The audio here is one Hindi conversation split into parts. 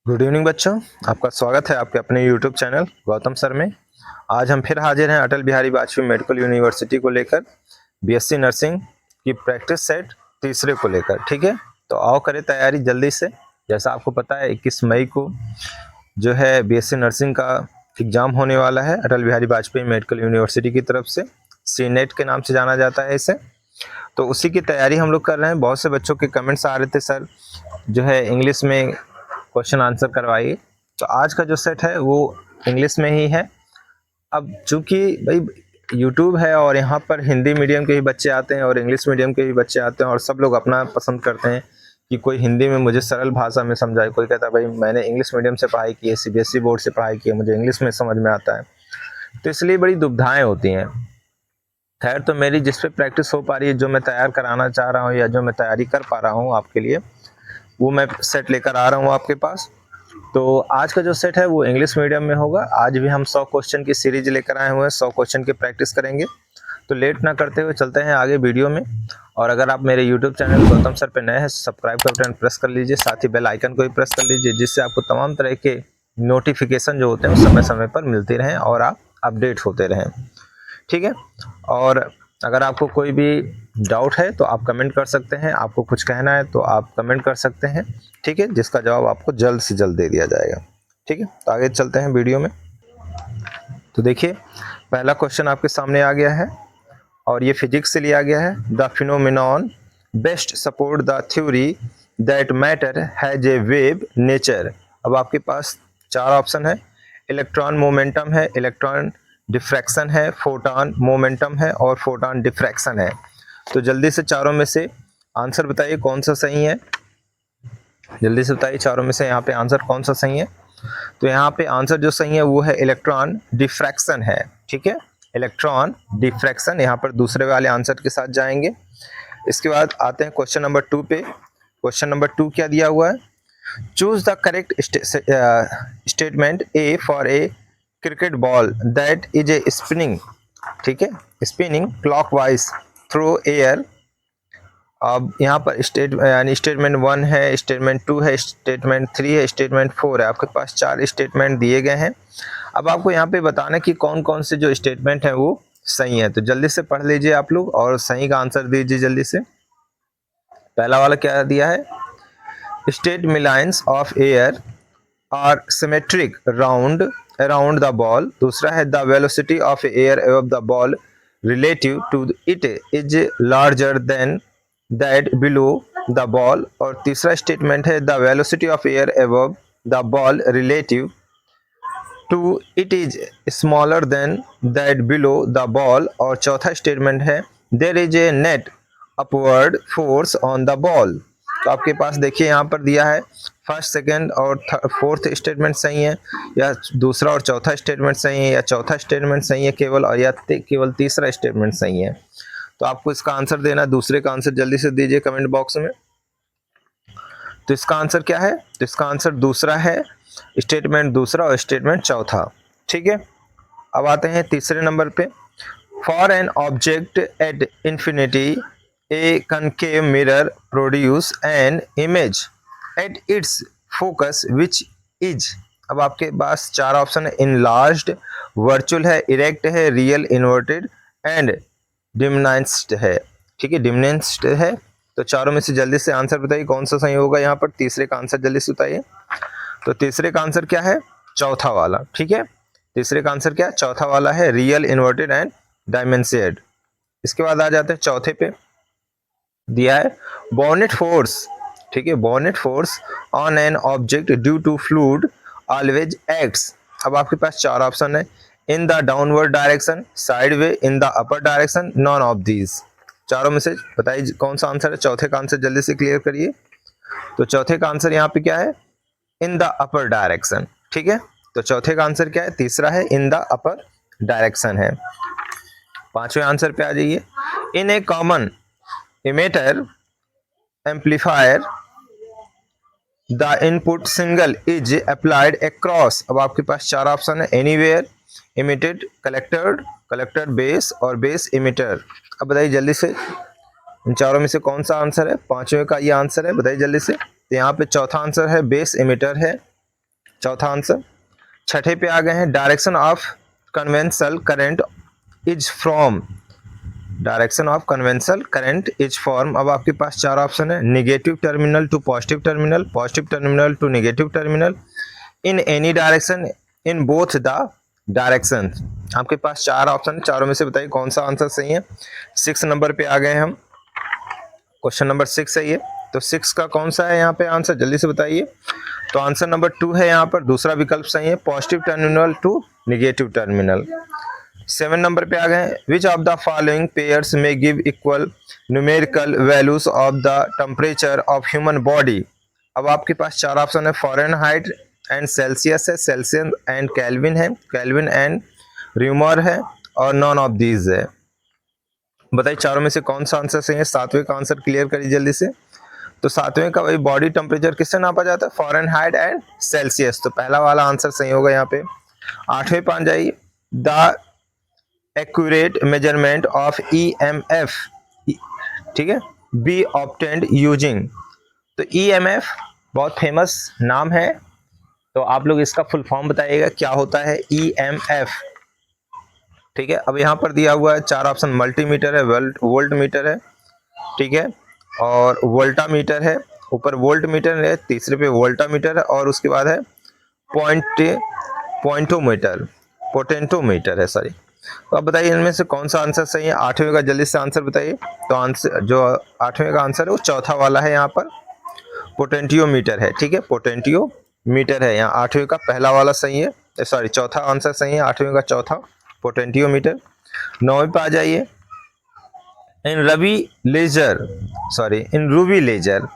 गुड इवनिंग बच्चों, आपका स्वागत है आपके अपने यूट्यूब चैनल गौतम सर में। आज हम फिर हाजिर हैं अटल बिहारी वाजपेयी मेडिकल यूनिवर्सिटी को लेकर बीएससी नर्सिंग की प्रैक्टिस सेट तीसरे को लेकर। ठीक है, तो आओ करें तैयारी जल्दी से। जैसा आपको पता है 21 मई को जो है बीएससी नर्सिंग का एग्ज़ाम होने वाला है अटल बिहारी वाजपेयी मेडिकल यूनिवर्सिटी की तरफ से। सीनेट के नाम से जाना जाता है इसे। तो उसी की तैयारी हम लोग कर रहे हैं। बहुत से बच्चों के कमेंट्स आ रहे थे, सर जो है इंग्लिश में क्वेश्चन आंसर करवाइए। तो आज का जो सेट है वो इंग्लिश में ही है। अब चूंकि भाई यूट्यूब है और यहाँ पर हिंदी मीडियम के भी बच्चे आते हैं और इंग्लिश मीडियम के भी बच्चे आते हैं और सब लोग अपना पसंद करते हैं कि कोई हिंदी में मुझे सरल भाषा में समझाए। कोई कहता है भाई मैंने इंग्लिश मीडियम से पढ़ाई की है, सीबीएसई बोर्ड से पढ़ाई की है, मुझे इंग्लिश में समझ में आता है। तो इसलिए बड़ी दुविधाएं होती हैं। खैर, तो मेरी जिस पे प्रैक्टिस हो पा रही है, जो मैं तैयार कराना चाह रहा हूँ या जो मैं तैयारी कर पा रहा हूँ आपके लिए, वो मैं सेट लेकर आ रहा हूँ आपके पास। तो आज का जो सेट है वो इंग्लिश मीडियम में होगा। आज भी हम 100 क्वेश्चन की सीरीज लेकर आए हुए हैं, 100 क्वेश्चन की प्रैक्टिस करेंगे। तो लेट ना करते हुए चलते हैं आगे वीडियो में। और अगर आप मेरे यूट्यूब चैनल गौतम सर पे नए हैं, सब्सक्राइब का बटन प्रेस कर लीजिए, साथ ही बेल आइकन को भी प्रेस कर लीजिए, जिससे आपको तमाम तरह के नोटिफिकेशन जो होते हैं वो समय समय पर मिलते रहें और आप अपडेट होते रहें। ठीक है, और अगर आपको कोई भी डाउट है तो आप कमेंट कर सकते हैं, आपको कुछ कहना है तो आप कमेंट कर सकते हैं। ठीक है, जिसका जवाब आपको जल्द से जल्द दे दिया जाएगा। ठीक है, तो आगे चलते हैं वीडियो में। तो देखिए, पहला क्वेश्चन आपके सामने आ गया है और ये फिजिक्स से लिया गया है। The phenomenon best support the theory that matter has a wave nature. अब आपके पास चार ऑप्शन है। इलेक्ट्रॉन मोमेंटम है, इलेक्ट्रॉन डिफ्रैक्शन है, फोटॉन मोमेंटम है और फोटॉन डिफ्रैक्शन है। तो जल्दी से चारों में से आंसर बताइए कौन सा सही है। जल्दी से बताइए चारों में से यहाँ पे आंसर कौन सा सही है। तो यहाँ पे आंसर जो सही है वो है इलेक्ट्रॉन डिफ्रैक्शन है। ठीक है, इलेक्ट्रॉन डिफ्रैक्शन यहाँ पर दूसरे वाले आंसर के साथ जाएंगे। इसके बाद आते हैं क्वेश्चन नंबर 2 पे। क्वेश्चन नंबर 2 क्या दिया हुआ है? Choose the correct statement A for a cricket ball that is a spinning. ठीक है, स्पिनिंग क्लॉकवाइज थ्रू एयर। अब यहाँ पर यानी स्टेटमेंट 1 है, स्टेटमेंट 2 है, स्टेटमेंट 3 है, स्टेटमेंट 4 है। आपके पास 4 स्टेटमेंट दिए गए हैं। अब आपको यहाँ पे बताना कि कौन कौन से जो स्टेटमेंट है वो सही है। तो जल्दी से पढ़ लीजिए आप लोग और सही का आंसर दीजिए जल्दी से। पहला वाला क्या दिया है? Streamlines of air are symmetric round around the ball. दूसरा है the velocity of air above the ball relative to it is larger than that below the ball. और तीसरा स्टेटमेंट है the velocity of air above the ball relative to it is smaller than that below the ball. और चौथा स्टेटमेंट है there is a net upward force on the ball. तो आपके पास देखिए यहाँ पर दिया है फर्स्ट, सेकंड और फोर्थ स्टेटमेंट सही है, या दूसरा और चौथा स्टेटमेंट सही है, या चौथा स्टेटमेंट सही है केवल, और या केवल तीसरा स्टेटमेंट सही है। तो आपको इसका आंसर देना, दूसरे का आंसर जल्दी से दीजिए कमेंट बॉक्स में। तो इसका आंसर क्या है? तो इसका आंसर दूसरा है, स्टेटमेंट दूसरा और स्टेटमेंट चौथा। ठीक है, अब आते हैं तीसरे नंबर पे। For an object at infinity A concave mirror produce an image at its focus which is. अब आपके पास चार ऑप्शन है। इनलार्ज्ड, वर्चुअल है, इरेक्ट है, रियल, इन्वर्टेड एंड डिमिनिस्ड है। ठीक है, डिमिनिस्ड है। तो चारों में से जल्दी से आंसर बताइए कौन सा सही होगा। यहाँ पर तीसरे का आंसर जल्दी से बताइए। तो तीसरे का आंसर क्या है? चौथा वाला। ठीक है, तीसरे का आंसर क्या है? चौथा वाला है, रियल, इन्वर्टेड एंड डायमेंशियड। इसके बाद आ जाते हैं चौथे पे। दिया है बॉनेट फोर्स। ठीक है, buoyant force on an object due to fluid always acts. अब आपके पास चार ऑप्शन है। In the downward direction, sideways, in the upper direction, none of these. चारों में से बताइए कौन सा आंसर है। चौथे का आंसर जल्दी से क्लियर करिए। तो चौथे का आंसर यहाँ पे क्या है? In the upper direction. ठीक है, तो चौथे का आंसर क्या है? तीसरा है, इन द अपर डायरेक्शन है। पांचवें आंसर पे आ जाइए। In a common emitter amplifier the input signal is applied across. अब आपके पास चार ऑप्शन है। Anywhere, emitted, collector, collector base और बेस इमिटर। अब बताइए जल्दी से इन चारों में से कौन सा आंसर है? पांचवें का ये आंसर है, बताइए जल्दी से। तो यहाँ पे चौथा आंसर है बेस इमिटर है। चौथा आंसर। छठे पे आ गए हैं, direction of conventional current is from, direction of conventional current is form. अब आपके पास चार ऑप्शन है, negative terminal to positive terminal, positive terminal to negative terminal, in any direction, in both the direction. आपके पास चार ऑप्शन, चारों में से बताइए कौन सा आंसर सही है। 6 नंबर पे आ गए हम, क्वेश्चन नंबर 6 है ये। तो 6 का कौन सा है यहाँ पे आंसर, जल्दी से बताइए। तो आंसर नंबर 2 है यहाँ पर, दूसरा विकल्प सही है, positive terminal to negative terminal. 7 number पे आ गए, which of the following pairs में give equal numerical values of the temperature of human body. अब आपके पास चार ऑप्शन है, फ़ारेनहाइट एंड सेल्सियस है, सेल्सियस एंड केल्विन है, केल्विन एंड र्यूमर है, और नॉन ऑफ दीज है। बताइए चारों में से कौन सा आंसर सही है। सातवें का आंसर क्लियर करिए जल्दी से। तो सातवें का वही बॉडी टेम्परेचर किससे नापा जाता है, फ़ारेनहाइट एंड सेल्सियस, तो पहला वाला आंसर सही होगा यहाँ पे। आठवें पे आ जाइए, the accurate measurement of EMF, ठीक है, बी ऑब्टेन्ड यूजिंग। तो EMF बहुत फेमस नाम है, तो आप लोग इसका फुल फॉर्म बताइएगा क्या होता है EMF, ठीक है। अब यहाँ पर दिया हुआ है चार ऑप्शन, मल्टीमीटर है, वोल्ट मीटर है, ठीक है, और वोल्टामीटर है, ऊपर वोल्ट मीटर है, तीसरे पे वोल्टामीटर है, और उसके बाद है पोटेंटोमीटर है, सॉरी। तो अब बताइए इनमें से कौन सा आंसर सही है। आठवें का जल्दी से आंसर बताइए। तो आंसर जो आठवें का आंसर है वो चौथा वाला है, यहाँ पर पोटेंटियोमीटर है, ठीक है, पोटेंटियोमीटर है यहाँ। आठवें का पहला वाला सही है, सॉरी चौथा आंसर सही है, आठवें का चौथा पोटेंटियोमीटर। नौवें पे आ जाइए, in ruby laser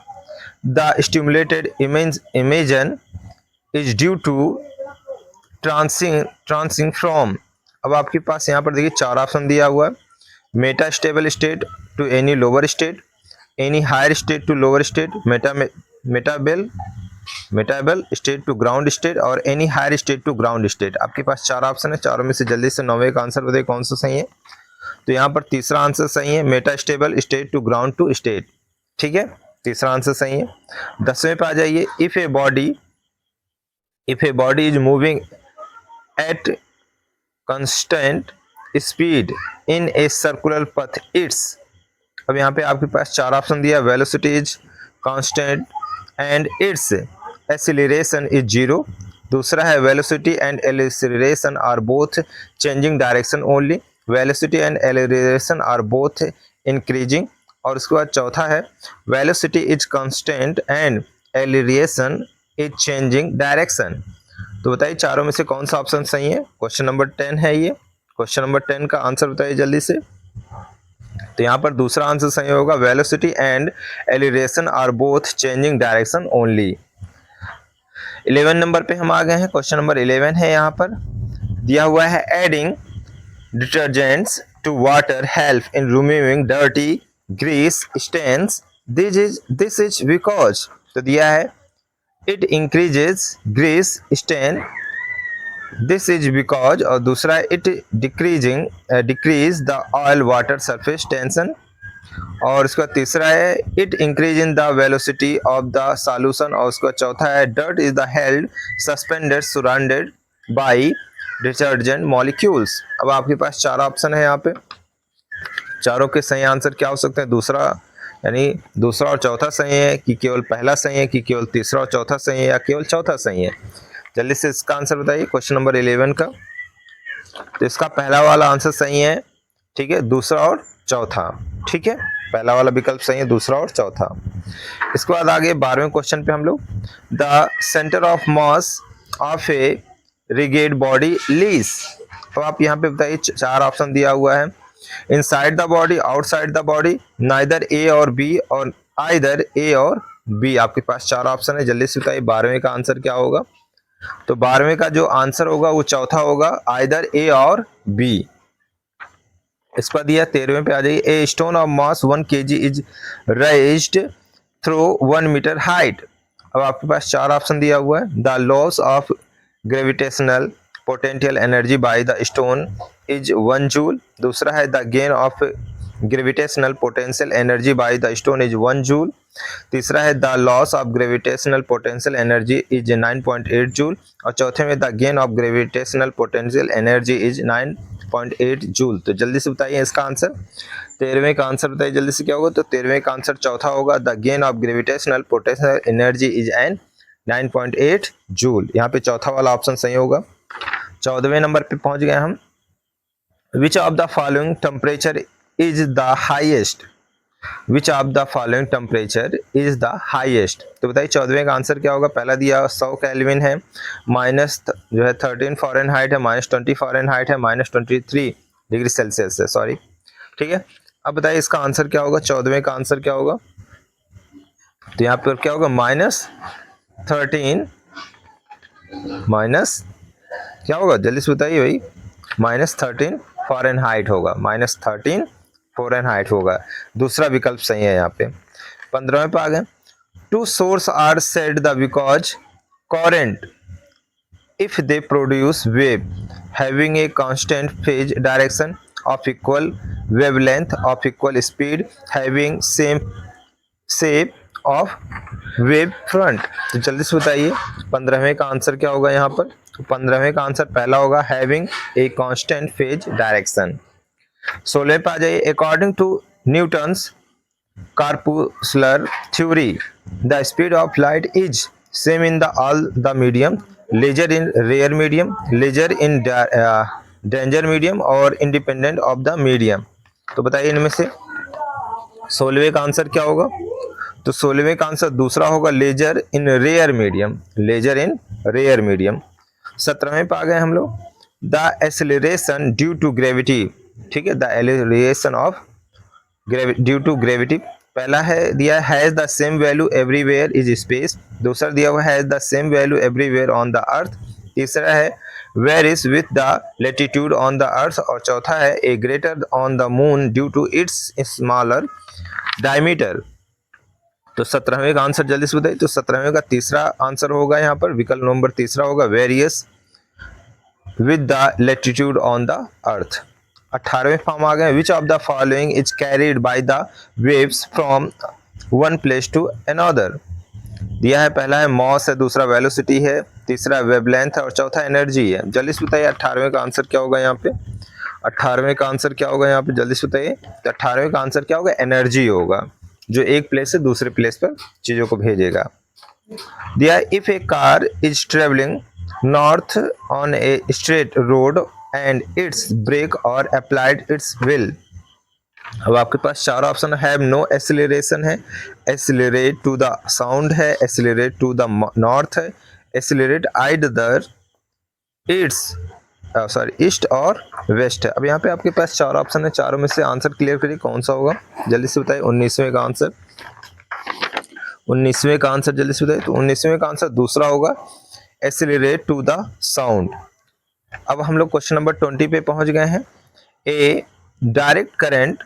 the stimulated emission is due to transition from. अब आपके पास यहाँ पर देखिए चार ऑप्शन दिया हुआ है, Meta stable state to any lower state, any higher state to lower state, metastable state to ground state, और any higher state to ground state. आपके पास चार ऑप्शन है, चारों में से जल्दी से नौवे का आंसर बताइए कौन सा सही है। तो यहाँ पर तीसरा आंसर सही है, Meta stable state to ground to state, ठीक है, तीसरा आंसर सही है। 10वें पे आ जाइए, if a body is moving at constant speed in a circular path its। अब यहाँ पे आपके पास चार ऑप्शन दिया, velocity is constant and its acceleration is 0। दूसरा है velocity and acceleration are both changing direction only, velocity and acceleration are both increasing. और उसके बाद चौथा है, velocity is constant and acceleration is changing direction. तो बताइए चारों में से कौन सा ऑप्शन सही है। क्वेश्चन नंबर 10 है ये, क्वेश्चन नंबर 10 का आंसर बताइए जल्दी से। तो यहाँ पर दूसरा आंसर सही होगा, velocity and acceleration are both changing direction only. 11 number पे हम आ गए हैं, क्वेश्चन नंबर 11 है, यहाँ पर दिया हुआ है, adding detergents to water help in removing dirty grease stains, this is because. तो दिया है, it increases grease stain, this is because, और दूसरा it decrease the oil water surface tension, और इसका तीसरा है it increase in the velocity of the solution, और उसका चौथा है dirt is the held suspended surrounded by detergent molecules। अब आपके पास चार ऑप्शन है, यहाँ पे चारों के सही आंसर क्या हो सकते हैं। दूसरा यानी दूसरा और चौथा सही है, कि केवल पहला सही है, कि केवल तीसरा और चौथा सही है, या केवल चौथा सही है। जल्दी से इसका आंसर बताइए क्वेश्चन नंबर 11 का। तो इसका पहला वाला आंसर सही है, ठीक है, दूसरा और चौथा, ठीक है, पहला वाला विकल्प सही है, दूसरा और चौथा। इसके बाद आगे 12वें क्वेश्चन पे हम लोग, the centre of mass of a rigid body lies. तो आप यहाँ पे बताइए, चार ऑप्शन दिया हुआ है, inside the body, outside the body, neither a और बी, और आइदर ए और बी। आपके पास चार ऑप्शन है, जल्दी से बताइए 12वें का आंसर क्या होगा। तो 12वें का जो आंसर होगा वो चौथा होगा, आइदर ए और बी। इसका दिया 13वें पे आ जाइए, a stone of mass 1 kg is raised through 1 metre height. अब आपके पास चार ऑप्शन दिया हुआ है, the loss of gravitational potential energy by the stone is 1 joule. दूसरा है, the gain of gravitational potential energy by the stone is 1 joule. तीसरा है the loss of gravitational potential energy is 9.8 joule. और चौथे में the gain of gravitational potential energy is 9.8 joule. तो जल्दी से बताइए इसका आंसर। 13वें का आंसर बताइए जल्दी से क्या होगा। तो 13वें का आंसर चौथा होगा, the gain of gravitational potential energy is an 9.8 joule. यहाँ पे चौथा वाला ऑप्शन सही होगा। 14वें नंबर पे पहुंच गए हम। विच of the following temperature is the highest. Which of the following temperature is the highest. तो बताइए 14वें का आंसर क्या होगा। पहला दिया 100 केल्विन है, माइनस जो है 13 फ़ारेनहाइट है, -20 फ़ारेनहाइट है, -23 डिग्री सेल्सियस है, सॉरी, ठीक है। अब बताइए इसका आंसर क्या होगा। 14वें का आंसर क्या होगा। तो यहाँ पर क्या होगा, -13 माइनस क्या होगा जल्दी से बताइए भाई। -13 फ़ारेनहाइट होगा, -13 फ़ारेनहाइट होगा। दूसरा विकल्प सही है यहाँ पे। 15वें पे आ गए। Two source are said the because current if they produce wave having a constant phase direction of equal wavelength of equal speed having same shape of wave front। तो जल्दी से बताइए 15वें का आंसर क्या होगा यहाँ पर। तो 15वें का आंसर पहला होगा having a constant phase direction. 16वें पे आ जाइए। According to Newton's corpuscular theory the speed of light is same in the all the medium, laser in rare medium, laser in danger medium और independent of the medium। तो बताइए इनमें से 16वें का आंसर क्या होगा। तो 16वें का आंसर दूसरा होगा, laser in rare medium, laser in rare medium. 17वें पे आ गए हम लोग। The acceleration due to gravity, ठीक है, the acceleration of due to gravity. पहला है दिया has the same value everywhere is space. दूसरा दिया हुआ has the same value everywhere on the earth. तीसरा है where is with the latitude on the earth. और चौथा है a greater on the moon due to its smaller diameter. तो 17वें का आंसर जल्दी से बताइए। तो 17वें का तीसरा आंसर होगा यहाँ पर, विकल्प नंबर तीसरा होगा, varies with the latitude on the earth. 18वें फॉर्म आ गए। Which of the following is carried by the waves from one place to another. दिया है पहला है मॉस है, दूसरा वेलोसिटी है, तीसरा वेवलेंथ है और चौथा एनर्जी है। जल्दी से बताइए 18वें का आंसर क्या होगा यहाँ पे। 18वें का आंसर क्या होगा यहाँ पे जल्दी से बताइए। तो 18वें का आंसर क्या होगा, एनर्जी होगा, जो एक प्लेस से दूसरे प्लेस पर चीजों को भेजेगा। दिया if a car is travelling north on a straight road and its brake are applied its wheel. अब आपके पास चार ऑप्शन है। नो एक्सीलरेशन है, एक्सीलरेट टू द साउंड है, एक्सीलरेट टू द नॉर्थ है, accelerate either its sorry east or west है। अब यहाँ पे आपके पास चार ऑप्शन है, चारों में से आंसर क्लियर करिए कौन सा होगा जल्दी से बताइए। 19वें का आंसर, 19वें का आंसर जल्दी से बताइए। तो 19वें का आंसर दूसरा होगा, एक्सीलरेट टू द साउंड। अब हम लोग क्वेश्चन नंबर 20 पे पहुंच गए हैं। A direct current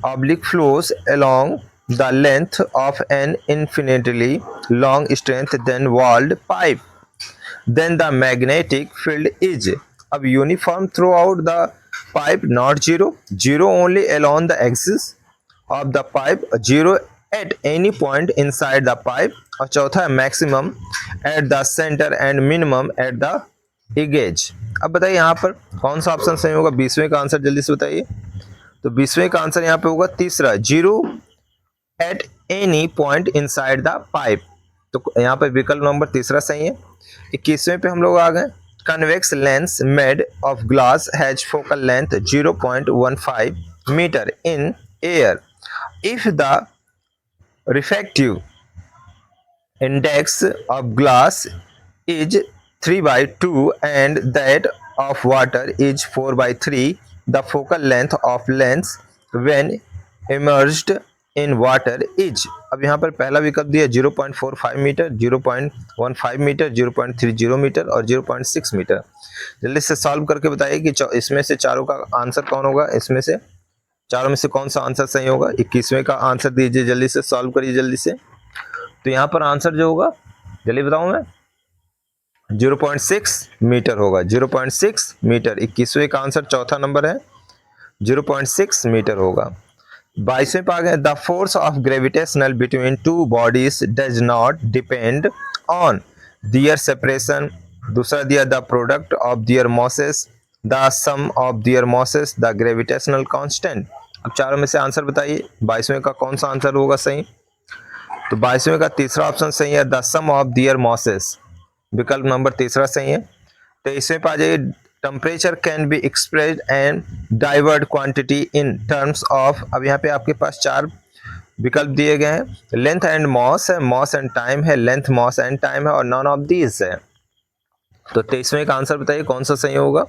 oblique flows along the length of an infinitely long straight thin walled pipe, then the magnetic field is. अब uniform throughout the pipe, not zero, zero only along the axis of the pipe, zero at any point inside the pipe. और चौथा है maximum at the centre and minimum at the edges. अब बताइए यहाँ पर कौन सा ऑप्शन सही होगा। 20वें का आंसर जल्दी से बताइए। तो 20वें का आंसर यहाँ पे होगा तीसरा, zero at any point inside the pipe. तो यहाँ पे विकल्प नंबर तीसरा सही है। 21वें पे हम लोग आ गए। Convex lens made of glass has focal length 0.15 metre in air if the refractive index of glass is 3/2 and that of water is 4/3, the focal length of lens when immersed in water is। अब यहाँ पर पहला विकल्प दिया 0.45 मीटर, 0.15 मीटर, 0.30 मीटर और 0.6 मीटर। जल्दी से सॉल्व करके बताइए कि इसमें से चारों का आंसर कौन होगा। इसमें से चारों में से कौन सा आंसर सही होगा। 21वें का आंसर दीजिए, जल्दी से सॉल्व करिए जल्दी से। तो यहाँ पर आंसर जो होगा जल्दी बताऊँ मैं, 0.6 मीटर होगा, 0.6 मीटर। 21वें का आंसर चौथा नंबर है, 0.6 मीटर होगा। 22वें पे आ गए, the force of gravitational between two bodies does not depend on their separation. दूसरा दिया the product of their masses, the sum of their masses, the gravitational constant. अब चारों में से आंसर बताइए 22वें का कौन सा आंसर होगा सही। तो 22वें का तीसरा ऑप्शन सही है, the sum of their masses, विकल्प नंबर तीसरा सही है। 23वें पे आ जाइए, temperature can be expressed and derived quantity in terms of. अब यहाँ पे आपके पास चार विकल्प दिए गए हैं, लेंथ एंड मॉस है, मॉस एंड टाइम है, लेंथ मॉस एंड टाइम है, और नॉन ऑफ दीज है। तो 23वें का आंसर बताइए कौन सा सही होगा।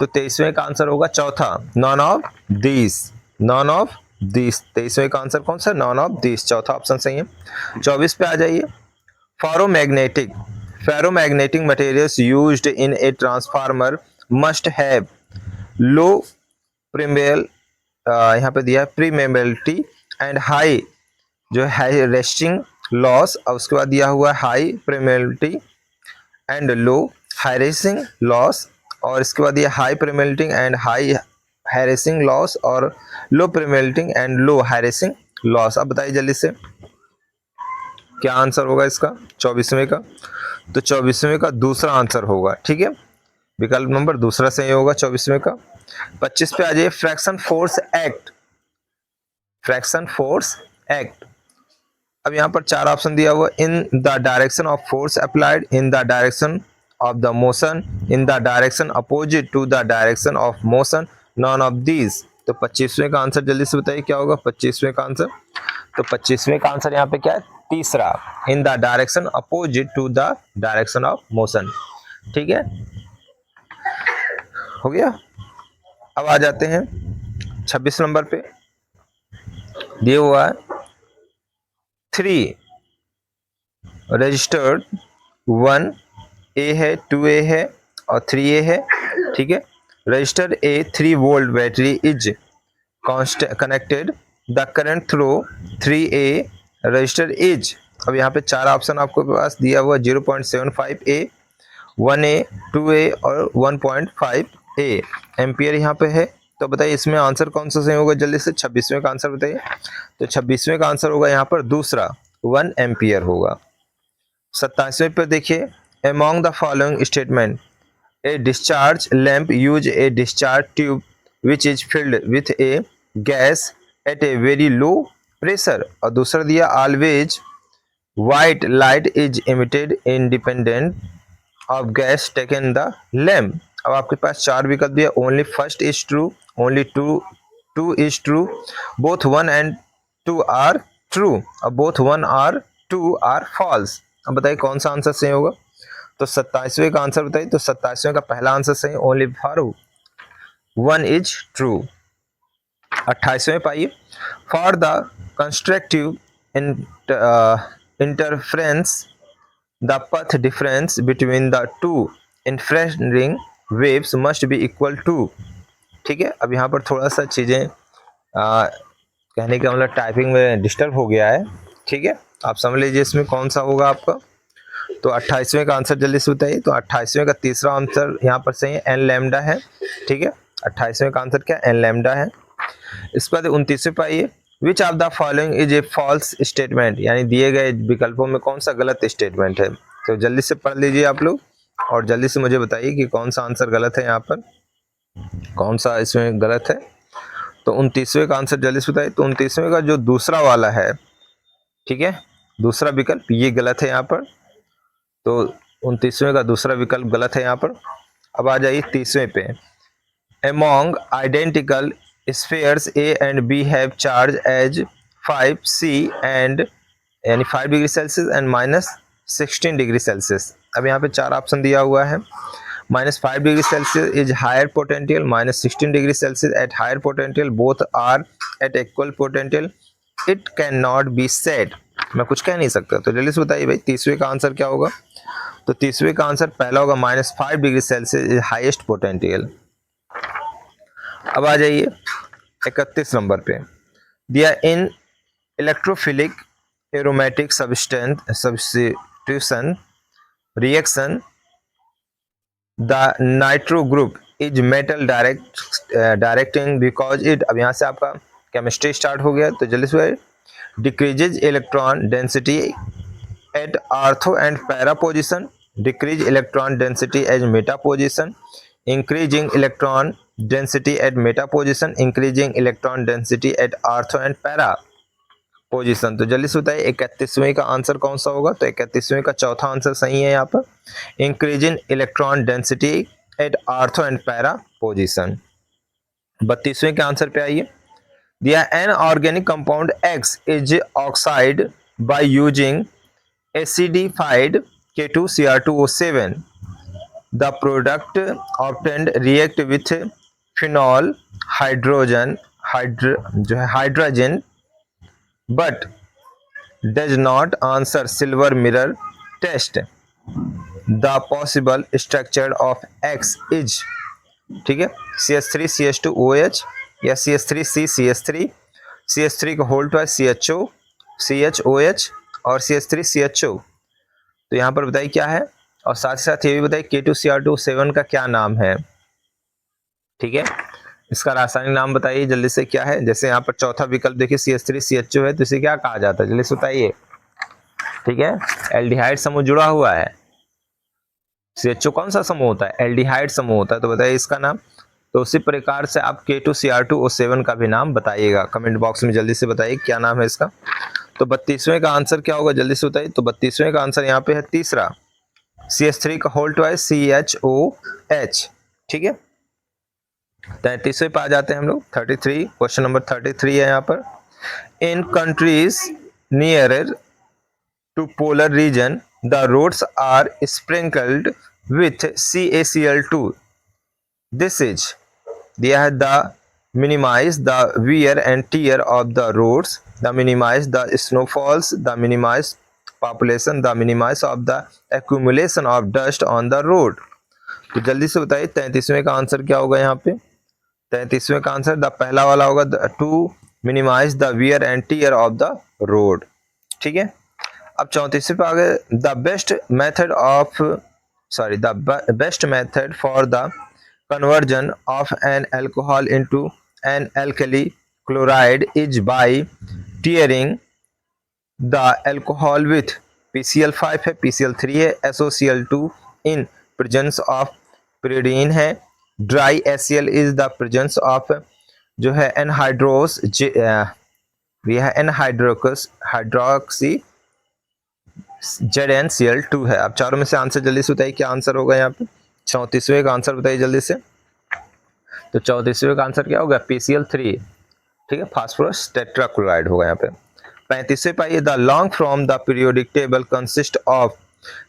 तो 23वें का आंसर होगा चौथा, none of these, none of these. 23वें का आंसर कौन सा, नॉन ऑफ दीज, चौथा ऑप्शन सही है। 24 पे आ जाइए, ferromagnetic, ferromagnetic materials used in a transformer must have low permeable, यहाँ पे दिया है permeability and high जो है resisting loss, और उसके बाद दिया हुआ है high permeability and low harassing loss, और इसके बाद दिया high permeability and high harassing loss और low permeability and low harassing loss। अब बताइए जल्दी से क्या आंसर होगा इसका 24वें का। तो 24वें का दूसरा आंसर होगा, ठीक है, विकल्प नंबर दूसरा सही होगा 24वें का। 25 पे आ जाइए, friction force act, friction force act. अब यहाँ पर चार ऑप्शन दिया हुआ, in the direction of force applied, in the direction of the motion, in the direction opposite to the direction of motion, none of these. तो 25वें का आंसर जल्दी से बताइए क्या होगा 25वें का आंसर। तो 25वें का आंसर यहाँ पे क्या है, तीसरा, in the direction opposite to the direction of motion, ठीक है, हो गया। अब आ जाते हैं 26 नंबर पे, दिया हुआ है 3 रजिस्टर्ड, 1 ए है, 2A है और 3A है, ठीक है। Register A 3 volt battery is connected, the current through 3A register is. अब यहाँ पे चार ऑप्शन आपको पास दिया हुआ 0.75A, 1A, 2A और 1.5A एम्पियर यहाँ पे है। तो बताइए इसमें आंसर कौन सा सही होगा, जल्दी से 26वें का आंसर बताइए। तो 26वें का आंसर होगा यहाँ पर दूसरा, 1 एम्पियर होगा। 27वें पे देखिए, among the following statement, a discharge lamp use a discharge tube which is filled with a gas at a very low pressure, और दूसरा दिया always white light is emitted independent of gas taken the lamp. अब आपके पास चार विकल्प दिया, only first is true, only two is true, both 1 and 2 are true, और बोथ 1 और 2 आर फॉल्स। अब बताइए कौन सा आंसर सही होगा। तो 27वें का आंसर बताइए। तो 27वें का पहला आंसर सही, ओनली फॉर 1 इज ट्रू। 28वें पाइए, for the constructive interference the path difference between the two interfering waves must be equal to, ठीक है। अब यहाँ पर थोड़ा सा चीज़ें कहने का मतलब टाइपिंग में डिस्टर्ब हो गया है, ठीक है, आप समझ लीजिए इसमें कौन सा होगा आपका। तो 28वें का आंसर जल्दी से बताइए। तो 28वें का तीसरा आंसर यहाँ पर सही है, एन लैम्डा है, ठीक है। 28वें का आंसर क्या, एन लैम्डा है। इसके बाद 29वें पे आइए, which of the following is a false statement, यानी दिए गए विकल्पों में कौन सा गलत स्टेटमेंट है। तो जल्दी से पढ़ लीजिए आप लोग और जल्दी से मुझे बताइए कि कौन सा आंसर गलत है, यहाँ पर कौन सा इसमें गलत है। तो 29वें का आंसर जल्दी से बताइए। तो 29वें का जो दूसरा वाला है, ठीक है, दूसरा विकल्प ये गलत है यहाँ पर। तो 29वें का दूसरा विकल्प गलत है यहाँ पर। अब आ जाइए 30वें पे, among identical spheres A and B have charge as 5C and यानी 5 degree Celsius and -16 degree Celsius. अब यहाँ पे चार ऑप्शन दिया हुआ है, -5 degree Celsius is higher potential, -16 degree Celsius at higher potential, both are at equal potential, it can not be said, मैं कुछ कह नहीं सकता। तो जल्दी से बताइए भाई 30वें का आंसर क्या होगा। तो 30वें का आंसर पहला होगा, -5 degree Celsius is highest potential. अब आ जाइए 31 नंबर पे, दिया in electrophilic aromatic substitution reaction the nitro group is meta directing because it. अब यहाँ से आपका केमिस्ट्री स्टार्ट हो गया, तो जल्दी से decreases electron density at ortho and para position, decrease electron density as meta position, increasing electron density at meta position, increasing electron density at ortho and para position. तो जल्दी से बताइए 31वें का आंसर कौन सा होगा? तो 31वें का चौथा आंसर सही है यहाँ पर, increasing electron density at ortho and para position. 32वें के आंसर पे आइए, दिया an organic compound X is oxidised by using acidified K2Cr2O7, the product obtained react with phenol hydrogen but does not answer silver mirror test. The possible structure of X is, ठीक है, CH3CH2OH या CH3CCH3, CH3 का होल ट्वाइस CHO, CHOH और CH3CHO। तो यहाँ पर बताइए क्या है, और साथ ही साथ ये भी बताइए K2Cr2O7 का क्या नाम है। ठीक है, इसका रासायनिक नाम बताइए जल्दी से क्या है। जैसे यहाँ पर चौथा विकल्प देखिए CH3CHO है, तो इसे क्या कहा जाता है, जल्दी से बताइए। ठीक है, एल्डिहाइड समूह जुड़ा हुआ है। CHO कौन सा समूह होता है? एल्डिहाइड समूह होता है। तो बताइए इसका नाम। तो उसी प्रकार से आप K2Cr2O7 का भी नाम बताइएगा, कमेंट बॉक्स में जल्दी से बताइए क्या नाम है इसका। तो 32वें का आंसर क्या होगा, जल्दी से बताइए। तो 32वें का आंसर यहाँ पे है तीसरा, CH3 का होल ट्वाइस CHOH। ठीक है, 33वें पे आ जाते हैं हम लोग। 33, क्वेश्चन नंबर 33 है यहाँ पर, in countries near to polar region the roads are sprinkled with CaCl2, this is, दिया है the minimize the wear and tear of the roads, the minimize the snowfalls, the minimize population, the minimize of the accumulation of dust on the road। तो जल्दी से बताइए 33वें का आंसर क्या होगा यहाँ पे। 33वें का आंसर द पहला वाला होगा, to minimise the wear and tear of the road. ठीक है, अब 34वें पे आ गए, the best method for the conversion of an alcohol into an alkali chloride is by tearing the alcohol with PCl5 है, PCl3 है, SOCl2 in presence of pyridine है, dry HCl is the presence of जो है anhydrous ये है anhydroxy ZnCl2 है। अब चारों में से आंसर जल्दी से बताइए क्या आंसर होगा यहाँ पे। 34वें का आंसर बताइए जल्दी से। तो 34वें का आंसर क्या होगा, PCl3। ठीक है, फास्फोरस टेट्राक्लोराइड होगा यहाँ पे। 35वें पाइए, the long from the periodic table consist of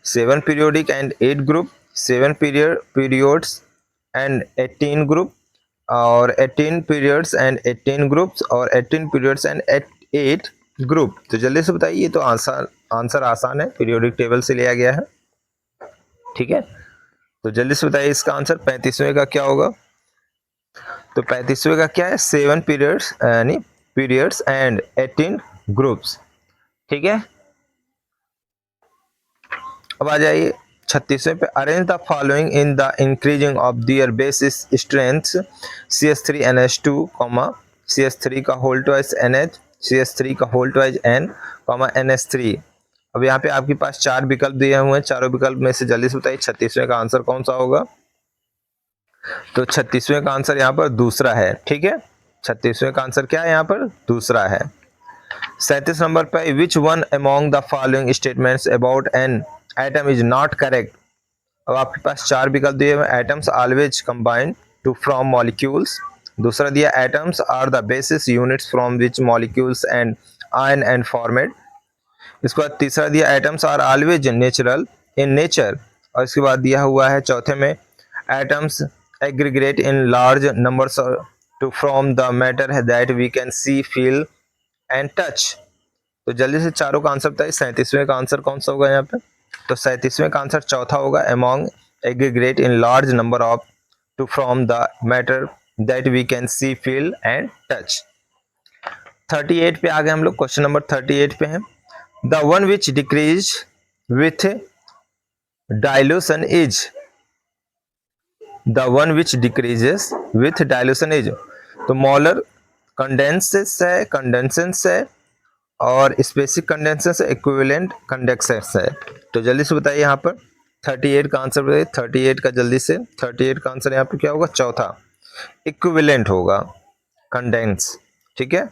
7 periodic and 8 group, 7 periods and 18 group, और 18 पीरियड्स एंड 18 ग्रुप्स, और 18 पीरियड्स एंड 8 ग्रुप। तो जल्दी से बताइए, ये तो आंसर आसान है, पीरियोडिक टेबल से लिया गया है। ठीक है, तो जल्दी से बताइए इसका आंसर 35वें का क्या होगा। तो 35वें का क्या है, 7 पीरियड्स यानी पीरियड्स एंड 18 ग्रुप्स। ठीक है, अब आ जाइए 36वें पे, arrange the following in the increasing of their basis strength CH3NH2, CH3 का होल ट्वाइस NH, CH3 का होल ट्वाइस N, NH3। अब यहाँ पे आपके पास 4 विकल्प दिए हुए हैं, चारों विकल्प में से जल्दी से बताइए 36वें का आंसर कौन सा होगा। तो 36वें का आंसर यहाँ पर दूसरा है। ठीक है, 36वें का आंसर क्या है यहाँ पर, दूसरा है। 37 नंबर पे, which one among the following statements about an atom is not correct. अब आपके पास 4 विकल्प दिए हुए, atoms always combine to from molecules, दूसरा दिया atoms are the basis units from which molecules and ion and format, इसके बाद तीसरा दिया atoms are always natural in nature, और इसके बाद दिया हुआ है चौथे में atoms aggregate in large numbers to from the matter that we can see, feel and touch. तो जल्दी से चारों का आंसर बताइए, 37वें का आंसर कौन सा होगा यहाँ पे। तो 37वें का आंसर चौथा होगा, among aggregate in large number of to from the matter that we can see, feel and touch. 38 पे आ गए हम लोग, क्वेश्चन नंबर 38 पे है, the one which decrease with dilution is, the one which decreases with dilution is. तो मोलर कंडेंसेस है, कंडेंसेंस है, और स्पेसिफिक कंडेंसेंस है, इक्विवेलेंट कंडेंसेंस है। तो जल्दी से बताइए यहाँ पर 38 का आंसर बताइए। 38 का जल्दी से 38 का आंसर यहाँ पे क्या होगा? चौथा इक्विवेलेंट होगा कंडेंस। ठीक है,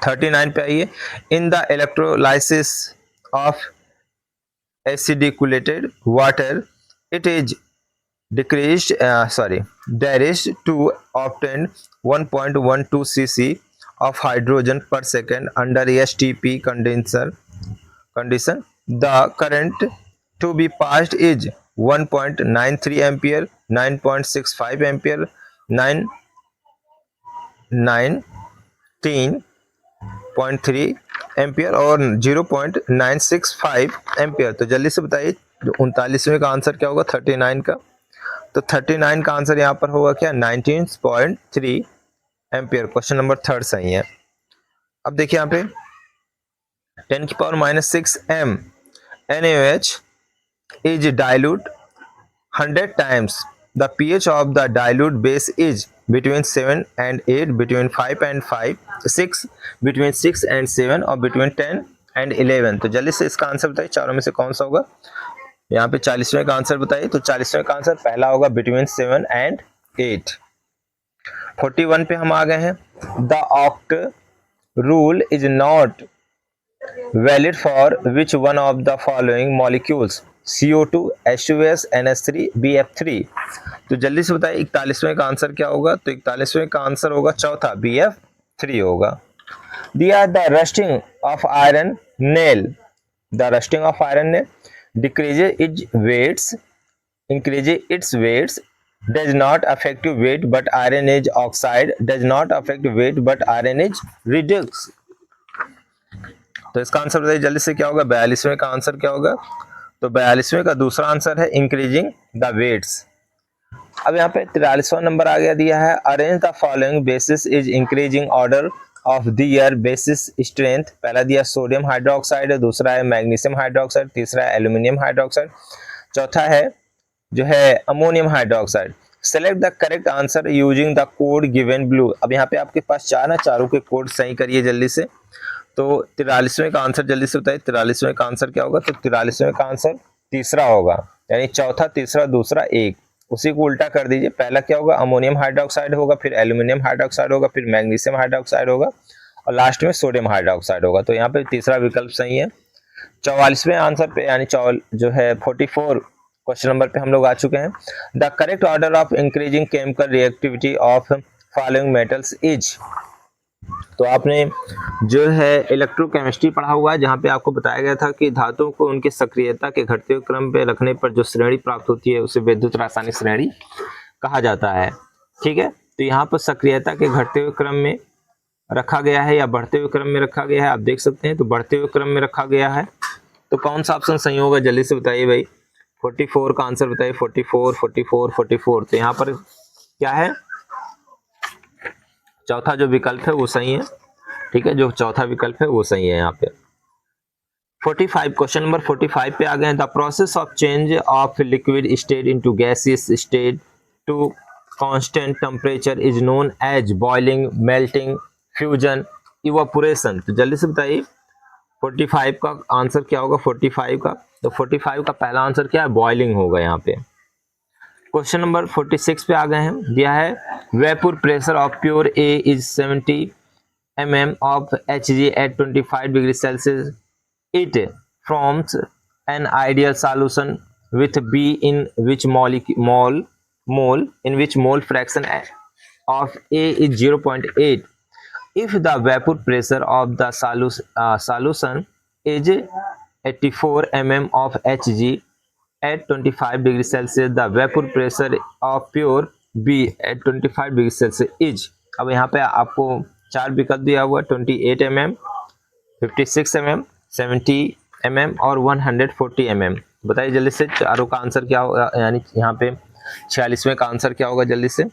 39 पे आइए। In the electrolysis of acidulated water it is decreased to obtain 1.12 cc of hydrogen per second under STP condition. The current to be passed is 1.93 ampere, 9.65 ampere, 9.3 ampere और 0.965 एम्पियर। तो जल्दी से बताइए 39वें का आंसर क्या होगा 39 का? तो 39 का आंसर यहाँ पर होगा क्या? 19.3 एम्पियर। क्वेश्चन नंबर 3 सही है। अब देखिए यहाँ पे 10⁻⁻6 m NaOH is dilute 100 times. The pH of the dilute base is between 7 and 8, between 5 and 5, 6, between 6 and 7 और between 10 and 11। तो जल्दी से इसका आंसर बताइए चारों में से कौन सा होगा? यहाँ पे 40वें का आंसर बताइए। तो 40वें का आंसर पहला होगा between 7 and 8। 41 पे हम आ गए हैं। The oct rule is not valid for which one of the following molecules? CO2, H2S, NH3, BF3। तो जल्दी से बताइए 41वें का आंसर क्या होगा? तो 41वें का आंसर होगा चौथा BF3 होगा। दिया the rusting of iron nail, the rusting of iron nail decreases its weights, increases its weights, does not affect weight but iron is oxide, does not affect weight but iron is reduced। तो इसका आंसर बताइए जल्दी से क्या होगा? 42वें का आंसर क्या होगा? तो 42वें का दूसरा आंसर है इंक्रीजिंग द वेट्स। अब यहाँ पे 43वां नंबर आ गया दिया है arrange the following basis is increasing order of their basis strength. पहला दिया सोडियम हाइड्रोक्साइड, दूसरा है मैग्नीशियम हाइड्रोक्साइड, तीसरा है एल्यूमिनियम हाइड्रोक्साइड, चौथा है जो है ammonium hydroxide. Select the correct answer using the code given blue. अब यहाँ पे आपके पास चार है, चारों के कोड सही करिए जल्दी से। तो 43वें का आंसर जल्दी से बताइए 43वें का आंसर क्या होगा? तो 43वें का आंसर तीसरा होगा, यानी चौथा, तीसरा, दूसरा, एक, उसी को उल्टा कर दीजिए। पहला क्या होगा? अमोनियम हाइड्रोक्साइड होगा, फिर एल्यूमिनियम हाइड्रोक्साइड होगा, फिर मैग्नीशियम हाइड्रोक्साइड होगा और लास्ट में सोडियम हाइड्रोक्साइड होगा। तो यहाँ पे तीसरा विकल्प सही है। 44वें आंसर पे यानी जो है 44 क्वेश्चन नंबर पे हम लोग आ चुके हैं। The correct order of increasing chemical reactivity of following metals is. तो आपने जो है इलेक्ट्रोकेमिस्ट्री पढ़ा हुआ है, जहाँ पे आपको बताया गया था कि धातुओं को उनकी सक्रियता के घटते हुए क्रम पे रखने पर जो श्रेणी प्राप्त होती है उसे विद्युत रासायनिक श्रेणी कहा जाता है। ठीक है, तो यहाँ पर सक्रियता के घटते हुए क्रम में रखा गया है या बढ़ते हुए क्रम में रखा गया है, आप देख सकते हैं। तो बढ़ते हुए क्रम में रखा गया है, तो कौन सा ऑप्शन सही होगा जल्दी से बताइए भाई। 44 का आंसर बताइए। 44, 44, 44। तो यहाँ पर क्या है? चौथा जो विकल्प है वो सही है। ठीक है, जो चौथा विकल्प है वो सही है यहाँ पे। 45 क्वेश्चन नंबर 45 पे आ गए हैं। The process of change of liquid state into gaseous state to constant temperature is known as boiling, melting, fusion, evaporation. तो जल्दी से बताइए 45 का आंसर क्या होगा? 45 का, तो 45 का पहला आंसर क्या है? बॉइलिंग होगा यहाँ पे। क्वेश्चन नंबर 46 पे आ गए हैं। दिया है vapour pressure of pure A is 70 mm of Hg at 25 degree Celsius. It forms an ideal solution with B in which mole in which mole fraction of A is 0.8. If the vapor pressure of the solution is 84 mm of Hg at 25 degree Celsius, the vapor pressure of pure B at 25 degree Celsius is। अब यहाँ पे आपको चार विकल्प दिया हुआ 28 mm, 56 mm, 70 mm और 140 mm। बताइए जल्दी से चारों का आंसर क्या होगा, यानी यहाँ पे 46वें का आंसर क्या होगा जल्दी से।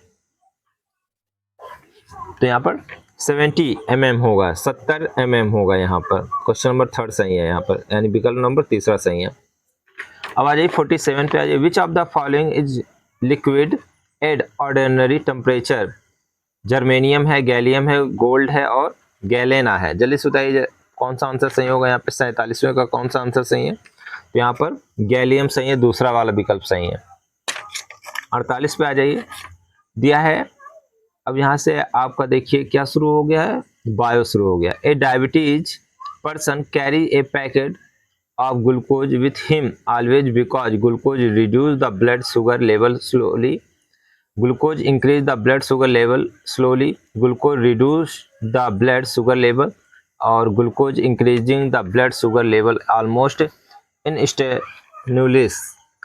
तो यहाँ पर 70 mm होगा, 70 mm होगा यहाँ पर। क्वेश्चन नंबर 3 सही है यहाँ पर, यानी विकल्प नंबर तीसरा सही है। अब आ जाइए 47 पे आ जाइए। Which of the following is liquid at ordinary temperature? Germanium है, गैलियम है, गोल्ड है और गैलेना है। जल्दी से बताइए कौन सा आंसर सही होगा यहाँ पे 47वें का कौन सा आंसर सही है? तो यहाँ पर गैलियम सही है, दूसरा वाला विकल्प सही है। 48 पे आ जाइए, दिया है। अब यहाँ से आपका देखिए क्या शुरू हो गया है, बायो शुरू हो गया। A diabetes person carry a packet of glucose with him always because glucose reduce the blood sugar level slowly, glucose increase the blood sugar level slowly, glucose reduce the blood sugar level और glucose increasing the blood sugar level almost in instantly.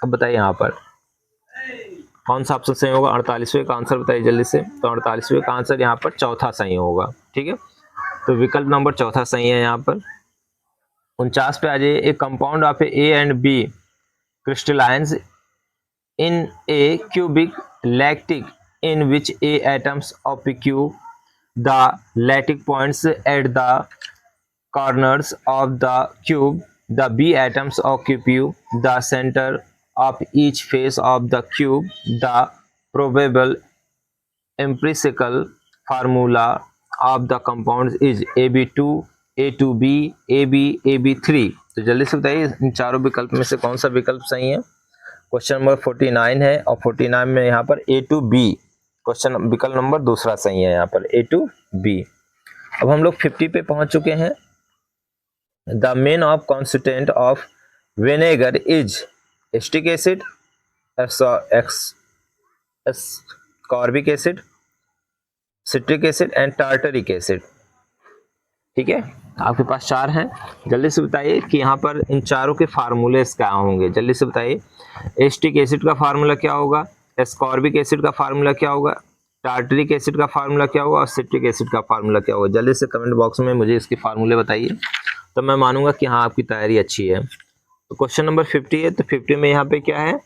अब बताइए यहाँ पर कौन सा ऑप्शन सही होगा? 48वें का आंसर बताइए जल्दी से। तो 48वें का आंसर यहाँ पर चौथा सही होगा। ठीक है, तो विकल्प नंबर चौथा सही है यहाँ पर। 49 पे आ जाइए। A compound of a and b crystallises in a cubic lattice in which A atoms occupy the lattice points at the corners of the cube, the B atoms occupy the center of each face of the cube. The probable empirical formula of the compounds is AB2, A2B, AB, AB3। तो जल्दी से बताइए इन चारों विकल्प में से कौन सा विकल्प सही है? क्वेश्चन नंबर 49 है और 49 में यहाँ पर A2B क्वेश्चन विकल्प नंबर दूसरा सही है यहाँ पर A2B। अब हम लोग 50 पे पहुंच चुके हैं। The main of constituent of vinegar is acetic acid, ascorbic acid, citric acid and tartaric acid. ठीक है, आपके पास चार हैं। जल्दी से बताइए कि यहाँ पर इन चारों के फार्मूलेस क्या होंगे। जल्दी से बताइए एस्टिक एसिड का फार्मूला क्या होगा, एस्कॉर्बिक एसिड का फार्मूला क्या होगा, टार्टरिक एसिड का फार्मूला क्या होगा और सिट्रिक एसिड का फार्मूला क्या होगा। जल्दी से कमेंट बॉक्स में मुझे इसके फार्मूले बताइए, तो मैं मानूंगा कि हाँ आपकी तैयारी अच्छी है। तो क्वेश्चन नंबर 50 है, तो 50 में यहाँ पे क्या है,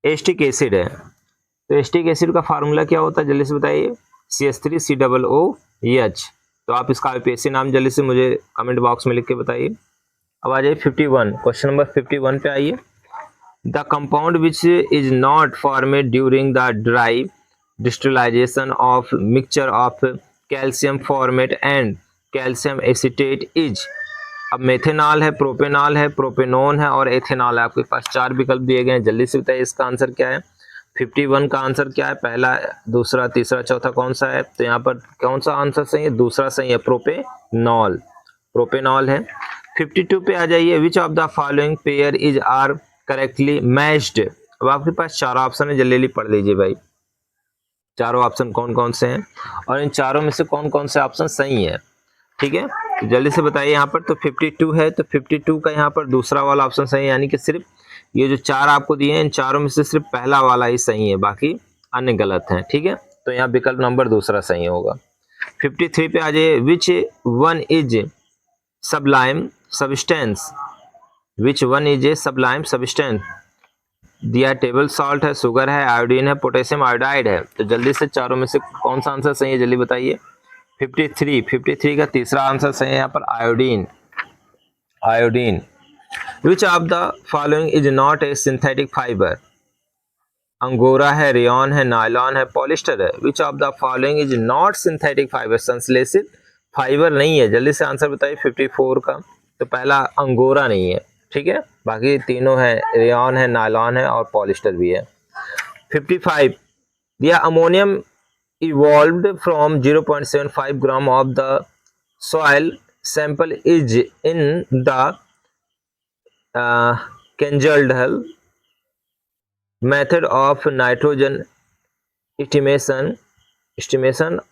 एस्टिक एसिड है। तो एस्टिक एसिड का फार्मूला क्या होता है, जल्दी से बताइए CH3COOH। तो आप इसका IUPAC नाम जल्दी से मुझे कमेंट बॉक्स में लिख के बताइए। अब आ जाइए 51, क्वेश्चन नंबर 51 पे आइए। The compound which is not formed during the dry distillation of mixture of calcium formate and calcium acetate is. अब मेथेनॉल है, प्रोपेनॉल है, प्रोपेनोन है और एथेनॉल है। आपके पास चार विकल्प दिए गए हैं, जल्दी से बताइए इसका आंसर क्या है। 51 का आंसर क्या है, पहला, दूसरा, तीसरा, चौथा कौन सा है? तो यहाँ पर कौन सा आंसर सही है? दूसरा सही है, प्रोपेनॉल, प्रोपेनॉल है। 52 पे आ जाइए। Which of the following pair is are correctly matched. अब आपके पास चारों ऑप्शन है, जल्दी पढ़ लीजिए भाई, चारों ऑप्शन कौन कौन से हैं और इन चारों में से कौन कौन से ऑप्शन सही है। ठीक है, तो जल्दी से बताइए यहाँ पर। तो 52 है, तो 52 का यहाँ पर दूसरा वाला ऑप्शन सही है, यानी कि सिर्फ ये जो चार आपको दिए हैं इन चारों में से सिर्फ पहला वाला ही सही है, बाकी अन्य गलत हैं। ठीक है, तो यहाँ विकल्प नंबर दूसरा सही होगा। 53 पे आ जाइए। Which one is Sublime substance, which one is a Sublime substance. दिया टेबल सॉल्ट है, शुगर है, आयोडीन है, पोटेशियम आयोडाइड है। तो जल्दी से चारों में से कौन सा आंसर सही है, जल्दी बताइए। 53 का तीसरा आंसर सही है यहाँ पर iodine, iodine. Which of the following is not a synthetic fibre. Angora है, रेयन है, नायलॉन है, पॉलिस्टर है। विच of the following is not synthetic fibre, संश्लेषित फाइबर नहीं है। जल्दी से आंसर बताइए 54 का। तो पहला अंगोरा नहीं है, ठीक है, बाकी तीनों है, रेयन है, नायलॉन है और पॉलिस्टर भी है। 55 दिया ammonium evolved from 0.75 gram of the soil sample is in the Kendall method of nitrogen estimation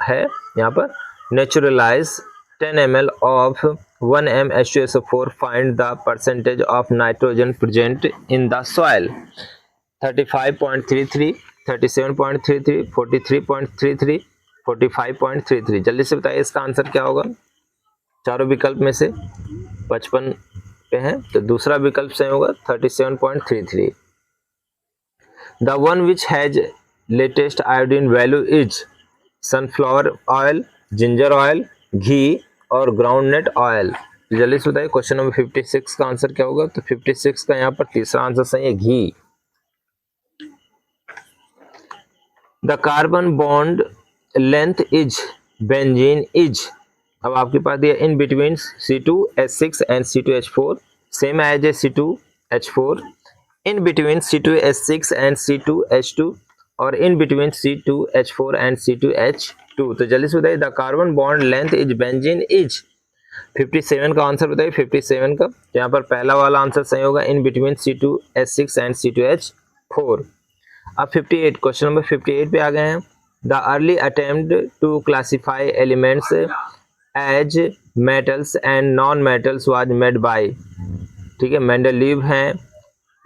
है यहाँ पर। naturalize 10 ml of 1 m H2SO4, find the percentage of nitrogen present in the soil। 35.33, 37.33, 43.33, 45.33। जल्दी से बताइए इसका आंसर क्या होगा चारों विकल्प में से। 55 पे है, तो दूसरा विकल्प सही होगा 37.33। The one which has latest iodine value is sunflower oil, ginger oil, ghee और ग्राउंडनट ऑयल। जल्दी से बताइए क्वेश्चन नंबर 56 का आंसर क्या होगा। तो 56 का यहाँ पर तीसरा आंसर सही है, घी। The carbon bond length is benzene is, अब आपके पास दिया in between C2H6 and C2H4 same as a C2H4, in between C2H6 and C2H2 और in between C2H4 and C2H2। तो जल्दी से बताइए the carbon bond length is benzene is 57 का आंसर बताइए 57 का। तो यहाँ पर पहला वाला आंसर सही होगा इन बिटवीन C2H6 एंड C2H4। अब 58 क्वेश्चन नंबर 58 पे आ गए हैं। The early attempt to classify elements as metals and non metals was made by, ठीक है, मेंडलीव हैं,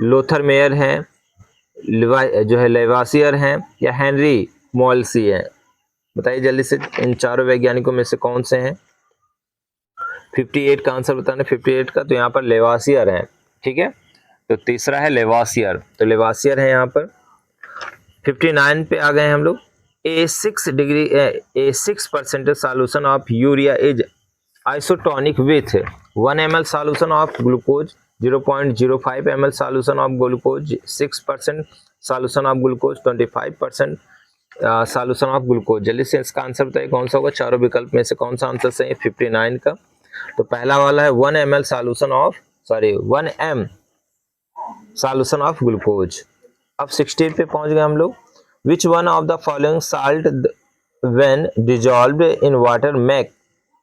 लोथर मेयर हैं, जो है लेवासियर हैं या हेनरी मोल्सी हैं। बताइए जल्दी से इन चारों वैज्ञानिकों में से कौन से हैं। 58 का आंसर बताना 58 का। तो यहाँ पर लेवासियर है, ठीक है, तो तीसरा है लेवासियर, तो लेवासियर है यहाँ पर। 59 पे आ गए हम लोग। ए 6% solution of urea is isotonic with 1 ml solution of glucose, 0.05 ml solution of glucose, 6% solution of glucose, 25% solution of glucose. जल्दी से इसका आंसर बताइए कौन सा होगा, चारों विकल्प में से कौन सा आंसर सही है 59 का। तो पहला वाला है 1 ml solution of 1 m solution of glucose. अब 60 पे पहुंच गए हम लोग। विच one of the following salt when dissolved in water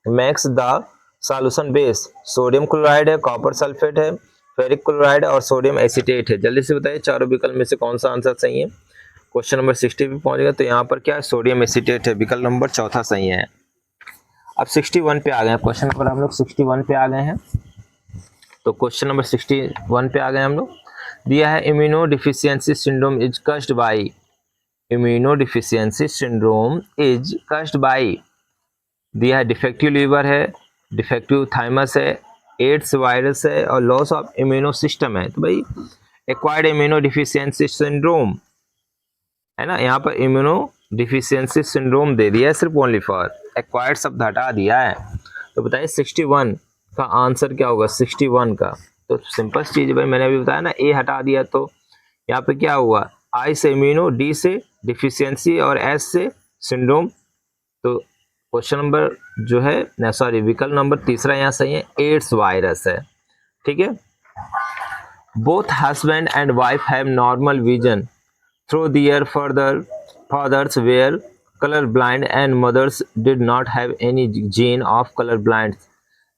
makes the solution base, sodium chloride है, कॉपर सल्फेट है, फेरिक क्लोराइड और सोडियम एसीटेट है। जल्दी से बताइए चारों विकल्प में से कौन सा आंसर सही है। क्वेश्चन नंबर 60 पे पहुंच गए। तो यहाँ पर क्या है, सोडियम एसीटेट है, विकल्प नंबर चौथा सही है। अब 61 पे आ गए हैं, क्वेश्चन नंबर हम लोग 61 पे आ गए हैं। तो क्वेश्चन नंबर 61 पे आ गए हम लोग। दिया है immuno deficiency syndrome is caused by, immuno deficiency syndrome is caused by, दिया है डिफेक्टिव लीवर है, डिफेक्टिव थाइमस है, एड्स वायरस है और लॉस ऑफ इम्यूनो सिस्टम है। तो भाई एक्वायर्ड इम्यूनो डिफिशियंसी सिंड्रोम है ना, यहाँ पर इम्यूनो डिफिशियंसी सिंड्रोम दे दिया है सिर्फ ओनली फॉर, एक्वायर्ड शब्द हटा दिया है। तो बताइए 61 का आंसर क्या होगा 61 का। तो सिंपल चीज भाई, मैंने अभी बताया ना, ए हटा दिया तो यहाँ पे क्या हुआ, आई से इम्यूनो, डी से डिफिशियंसी और एस से सिंड्रोम। तो क्वेश्चन नंबर जो है ना, सॉरी विकल्प नंबर तीसरा यहाँ सही है, एड्स वायरस है, ठीक है। Both husband and wife have normal vision through their fathers were color blind and mothers did not have any gene of color blindness.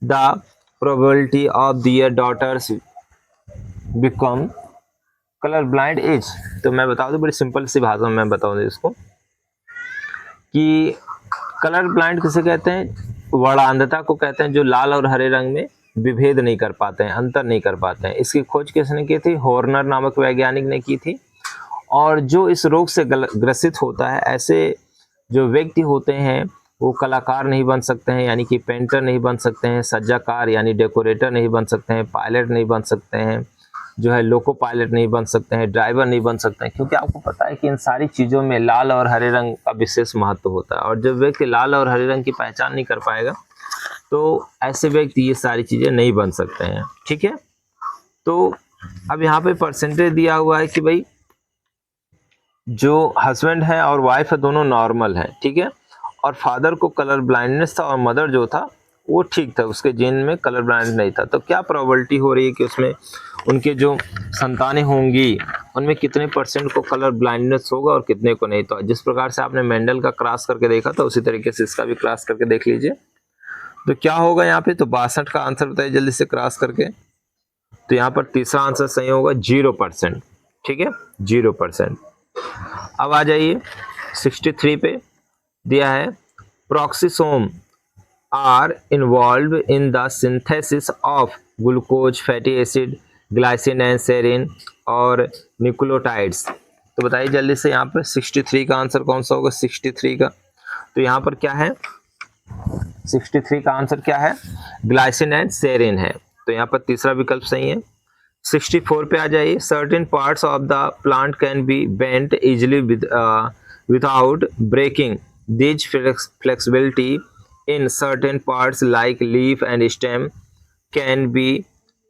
The probability of their daughters become color blind is, तो मैं बता दूं बड़ी सिंपल सी भाषा में मैं बताऊं इसको कि कलर ब्लाइंड किसे कहते हैं, वर्णांधता को कहते हैं, जो लाल और हरे रंग में विभेद नहीं कर पाते हैं, अंतर नहीं कर पाते हैं। इसकी खोज किसने की थी, हॉर्नर नामक वैज्ञानिक ने की थी। और जो इस रोग से ग्रसित होता है, ऐसे जो व्यक्ति होते हैं वो कलाकार नहीं बन सकते हैं, यानी कि पेंटर नहीं बन सकते हैं, सज्जाकार यानी डेकोरेटर नहीं बन सकते हैं, पायलट नहीं बन सकते हैं, जो है लोको पायलट नहीं बन सकते हैं, ड्राइवर नहीं बन सकते हैं, क्योंकि आपको पता है कि इन सारी चीज़ों में लाल और हरे रंग का विशेष महत्व होता है। और जब व्यक्ति लाल और हरे रंग की पहचान नहीं कर पाएगा तो ऐसे व्यक्ति ये सारी चीज़ें नहीं बन सकते हैं, ठीक है। तो अब यहाँ पे परसेंटेज दिया हुआ है कि भाई जो हस्बैंड है और वाइफ है दोनों नॉर्मल है, ठीक है, और फादर को कलर ब्लाइंडनेस था और मदर जो था वो ठीक था, उसके जीन में कलर ब्लाइंड नहीं था। तो क्या प्रोबेबिलिटी हो रही है कि उसमें उनके जो संतानें होंगी उनमें कितने परसेंट को कलर ब्लाइंडनेस होगा और कितने को नहीं। तो जिस प्रकार से आपने मेंडल का क्रॉस करके देखा था उसी तरीके से इसका भी क्रॉस करके देख लीजिए। तो क्या होगा यहाँ पे, तो 62 का आंसर बताइए जल्दी से क्रॉस करके। तो यहाँ पर तीसरा आंसर सही होगा 0%, ठीक है, 0%। अब आ जाइए 63 पे दिया है peroxisome are involved in the synthesis of glucose, fatty acid, glycine and serine और न्यूक्लियोटाइड्स। तो बताइए जल्दी से यहाँ पर 63 का आंसर कौन सा होगा 63 का। तो यहाँ पर क्या है 63 का आंसर क्या है, ग्लाइसिन एंड सेरिन है। तो यहाँ पर तीसरा विकल्प सही है। 64 पे आ जाइए, certain parts of the plant can be bent easily without breaking, this flexibility in certain parts like leaf and stem can be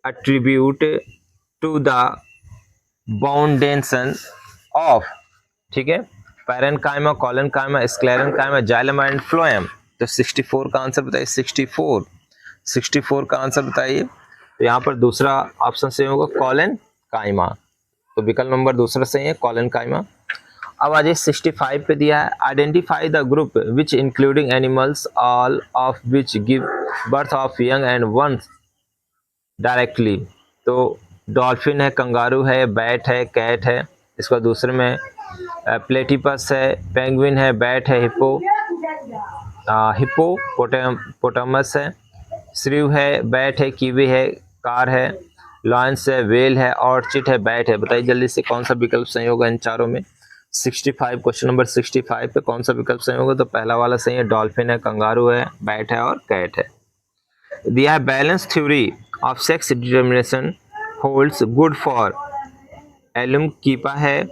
attributed to the boundation of, ठीक है, parenchyma, collenchyma, sclerenchyma, xylem and phloem. तो 64 का आंसर बताइए। 64 का आंसर बताइए। तो यहाँ पर दूसरा ऑप्शन सही होगा कॉलेनकाइमा। तो विकल्प नंबर दूसरा सही है कॉलेनकाइमा। अब आ जाइए 65 पे दिया है identify the group which including animals all of which give birth of young and ones directly. तो डॉल्फिन है, कंगारू है, बैट है, कैट है। इसका दूसरे में प्लेटिपस है, पेंगुइन है, बैट है, हिप्पोपोटामस है, श्रीव है, बैट है, कीवी है, कार है, लॉयंस है, वेल है, ऑर्चिड है, बैट है। बताइए जल्दी से कौन सा विकल्प सही होगा इन चारों में। 65 क्वेश्चन नंबर 65 पे कौन सा विकल्प सही होगा। तो पहला वाला सही है, डॉल्फिन है, कंगारू है, बैट है और कैट है। दिया है balance theory of sex determination holds good for एलम कीपा है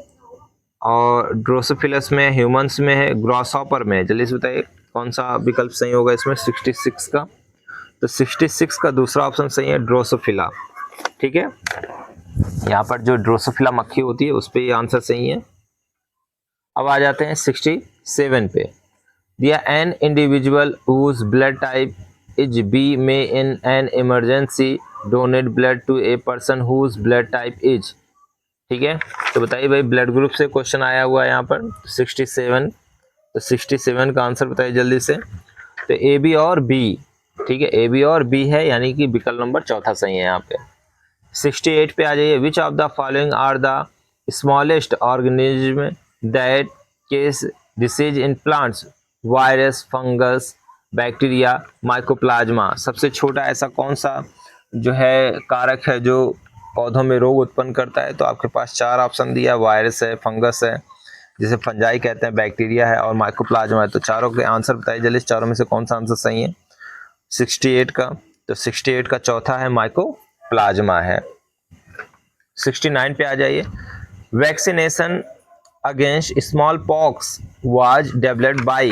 और ड्रोसोफिलस में, ह्यूमंस में है, ग्रॉसहॉपर में। जल्दी से बताइए कौन सा विकल्प सही होगा इसमें 66 का। तो 66 का दूसरा ऑप्शन सही है ड्रोसोफिला। ठीक है, यहाँ पर जो ड्रोसोफिला मक्खी होती है उस पर ये आंसर सही है। अब आ जाते हैं 67 पे। दिया an individual whose blood type is b में in an emergency donate blood to a person whose blood type is. ठीक है, तो बताइए भाई ब्लड ग्रुप से क्वेश्चन आया हुआ है यहाँ पर 67। तो 67 का आंसर बताइए जल्दी से। तो ए बी और बी। ठीक है, ए बी और बी है, यानी कि विकल्प नंबर चौथा सही है यहाँ पे। 68 पे आ जाइए। Which of the following are the smallest organism that cause disease in plants, virus, fungus, bacteria, mycoplasma. सबसे छोटा ऐसा कौन सा जो है कारक है जो पौधों में रोग उत्पन्न करता है। तो आपके पास चार ऑप्शन दिया, वायरस है, फंगस है जिसे फंजाई कहते हैं, बैक्टीरिया है और माइकोप्लाज्मा है। तो चारों के आंसर बताइए जल्दी, चारों में से कौन सा आंसर सही है 68 का। तो 68 का चौथा है माइकोप्लाज्मा है। 69 पे आ जाइए। Vaccination against small pox was developed by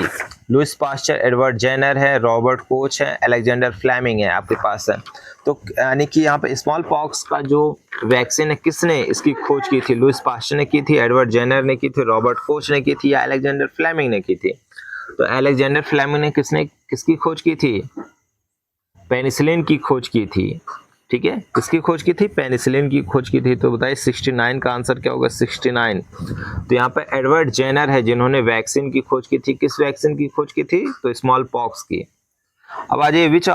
Louis Pasteur, Edward Jenner है, रॉबर्ट कोच है, अलेक्जेंडर फ्लेमिंग है आपके पास है। तो यानी कि यहाँ पे स्मॉल पॉक्स का जो वैक्सीन है किसने इसकी खोज की थी। लुइस पास्चर ने की थी, एडवर्ड जेनर ने की थी, रॉबर्ट कोच ने की थी या अलेक्जेंडर फ्लेमिंग ने की थी। तो अलेक्जेंडर फ्लेमिंग ने किसकी खोज की थी, पेनिसिलिन की खोज की थी। ठीक है, किसकी खोज की थी, पेनिसिलिन की खोज की थी। तो बताइए 69 का आंसर क्या होगा 69। तो यहाँ पर एडवर्ड जेनर है जिन्होंने वैक्सीन की खोज की थी। किस वैक्सीन की खोज की थी, तो स्मॉल पॉक्स की। अब आ जाइए। Which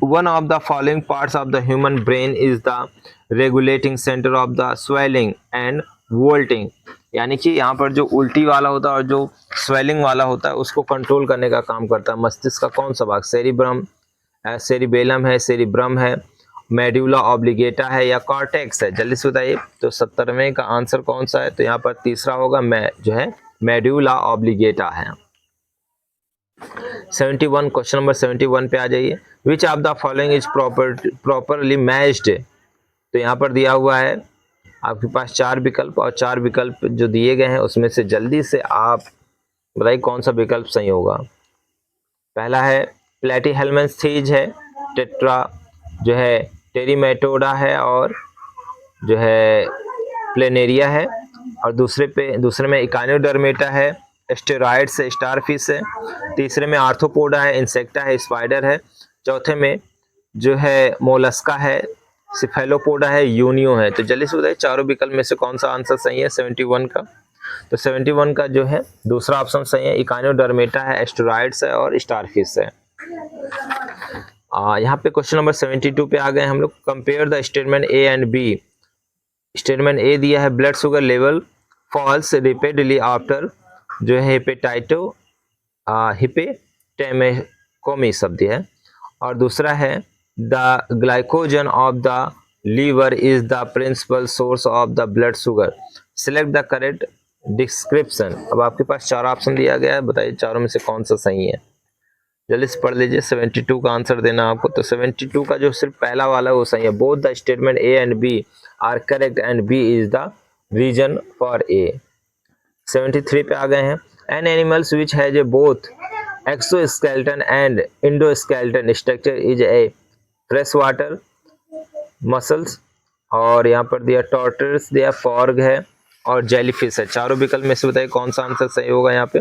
one of the following parts of the human brain is the regulating centre of the swelling and vomiting. यानी कि यहाँ पर जो उल्टी वाला होता है और जो स्वेलिंग वाला होता है उसको कंट्रोल करने का काम करता है मस्तिष्क का कौन सा भाग, सेरिब्रम, सेरिबेलम है, सेरिब्रम है, मेड्यूला ऑब्लिगेटा है या कॉर्टेक्स है। जल्दी से बताइए। तो 70वें का आंसर कौन सा है, तो यहाँ पर तीसरा होगा जो है मेड्यूला ऑब्लिगेटा है। 71 क्वेश्चन नंबर 71 पे आ जाइए। Which of the following is properly matched. तो यहाँ पर दिया हुआ है आपके पास चार विकल्प और चार विकल्प जो दिए गए हैं उसमें से जल्दी से आप बताइए कौन सा विकल्प सही होगा। पहला है प्लेटीहेल्मिन्थेस है, टेट्रा जो है टेरिमेटोडा है और जो है प्लेनेरिया है, और दूसरे में इकानोडर्मेटा है, एस्टेरॉइड्स है, स्टारफिश है, तीसरे में आर्थ्रोपोडा है, इंसेक्टा है, स्पाइडर है, चौथे में जो है मोलस्का है, सिफेलोपोडा है, यूनियो है। तो जल्दी से बताइए चारों विकल्प में से कौन सा आंसर सही है 71 का। तो 71 का जो है दूसरा ऑप्शन सही है, इकानोडर्मेटा है, एस्टेरॉइड्स है और स्टारफिश है। यहाँ पे क्वेश्चन नंबर 72 पे आ गए हम लोग। Compare the statement A and B. Statement A दिया है blood sugar level falls repeatedly after जो है हिपेटेमेकोमी शब्द है, और दूसरा है the glycogen of the liver is the principal source of the blood sugar. Select the correct description. अब आपके पास चार ऑप्शन दिया गया है, बताइए चारों में से कौन सा सही है। जल्दी से पढ़ लीजिए। 72 का आंसर देना आपको। तो 72 का जो सिर्फ पहला वाला वो सही है। Both the statement A and B are correct and B is the reason for A. 73 पे आ गए हैं। An animals which has a both exoskeleton and endoskeleton structure is a fresh water mussels, और यहाँ पर दिया टॉर्टोइस दिया, फॉर्ग है, और जेलीफिश है। चारों विकल्प में से बताइए कौन सा आंसर सही होगा यहाँ पे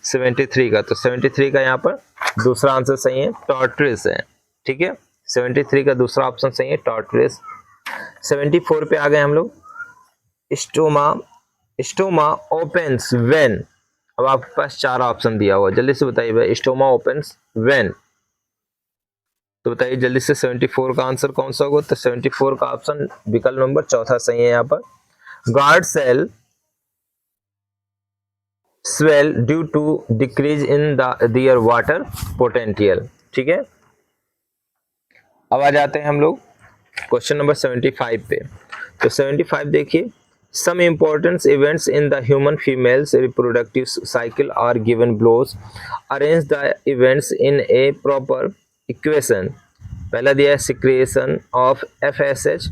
73 का। तो 73 का यहाँ पर दूसरा आंसर सही है, टॉर्टोइस है। ठीक है, 73 का दूसरा ऑप्शन सही है, टॉर्टोइस। 74 पे आ गए हम लोग। Stoma stoma opens when. अब आपके पास चार ऑप्शन दिया हुआ, जल्दी से बताइए भाई, स्टोमा ओपन्स व्हेन। तो बताइए जल्दी से 74 का आंसर कौन सा होगा। तो 74 का ऑप्शन विकल्प नंबर चौथा सही है यहाँ पर। Guard cell swell due to decrease in their water potential। ठीक है, अब आ जाते हैं हम लोग क्वेश्चन नंबर 75 पे। तो 75 देखिए, some important events in the human female's reproductive cycle are given below। arrange the events in a proper equation। पहला दिया है secretion of FSH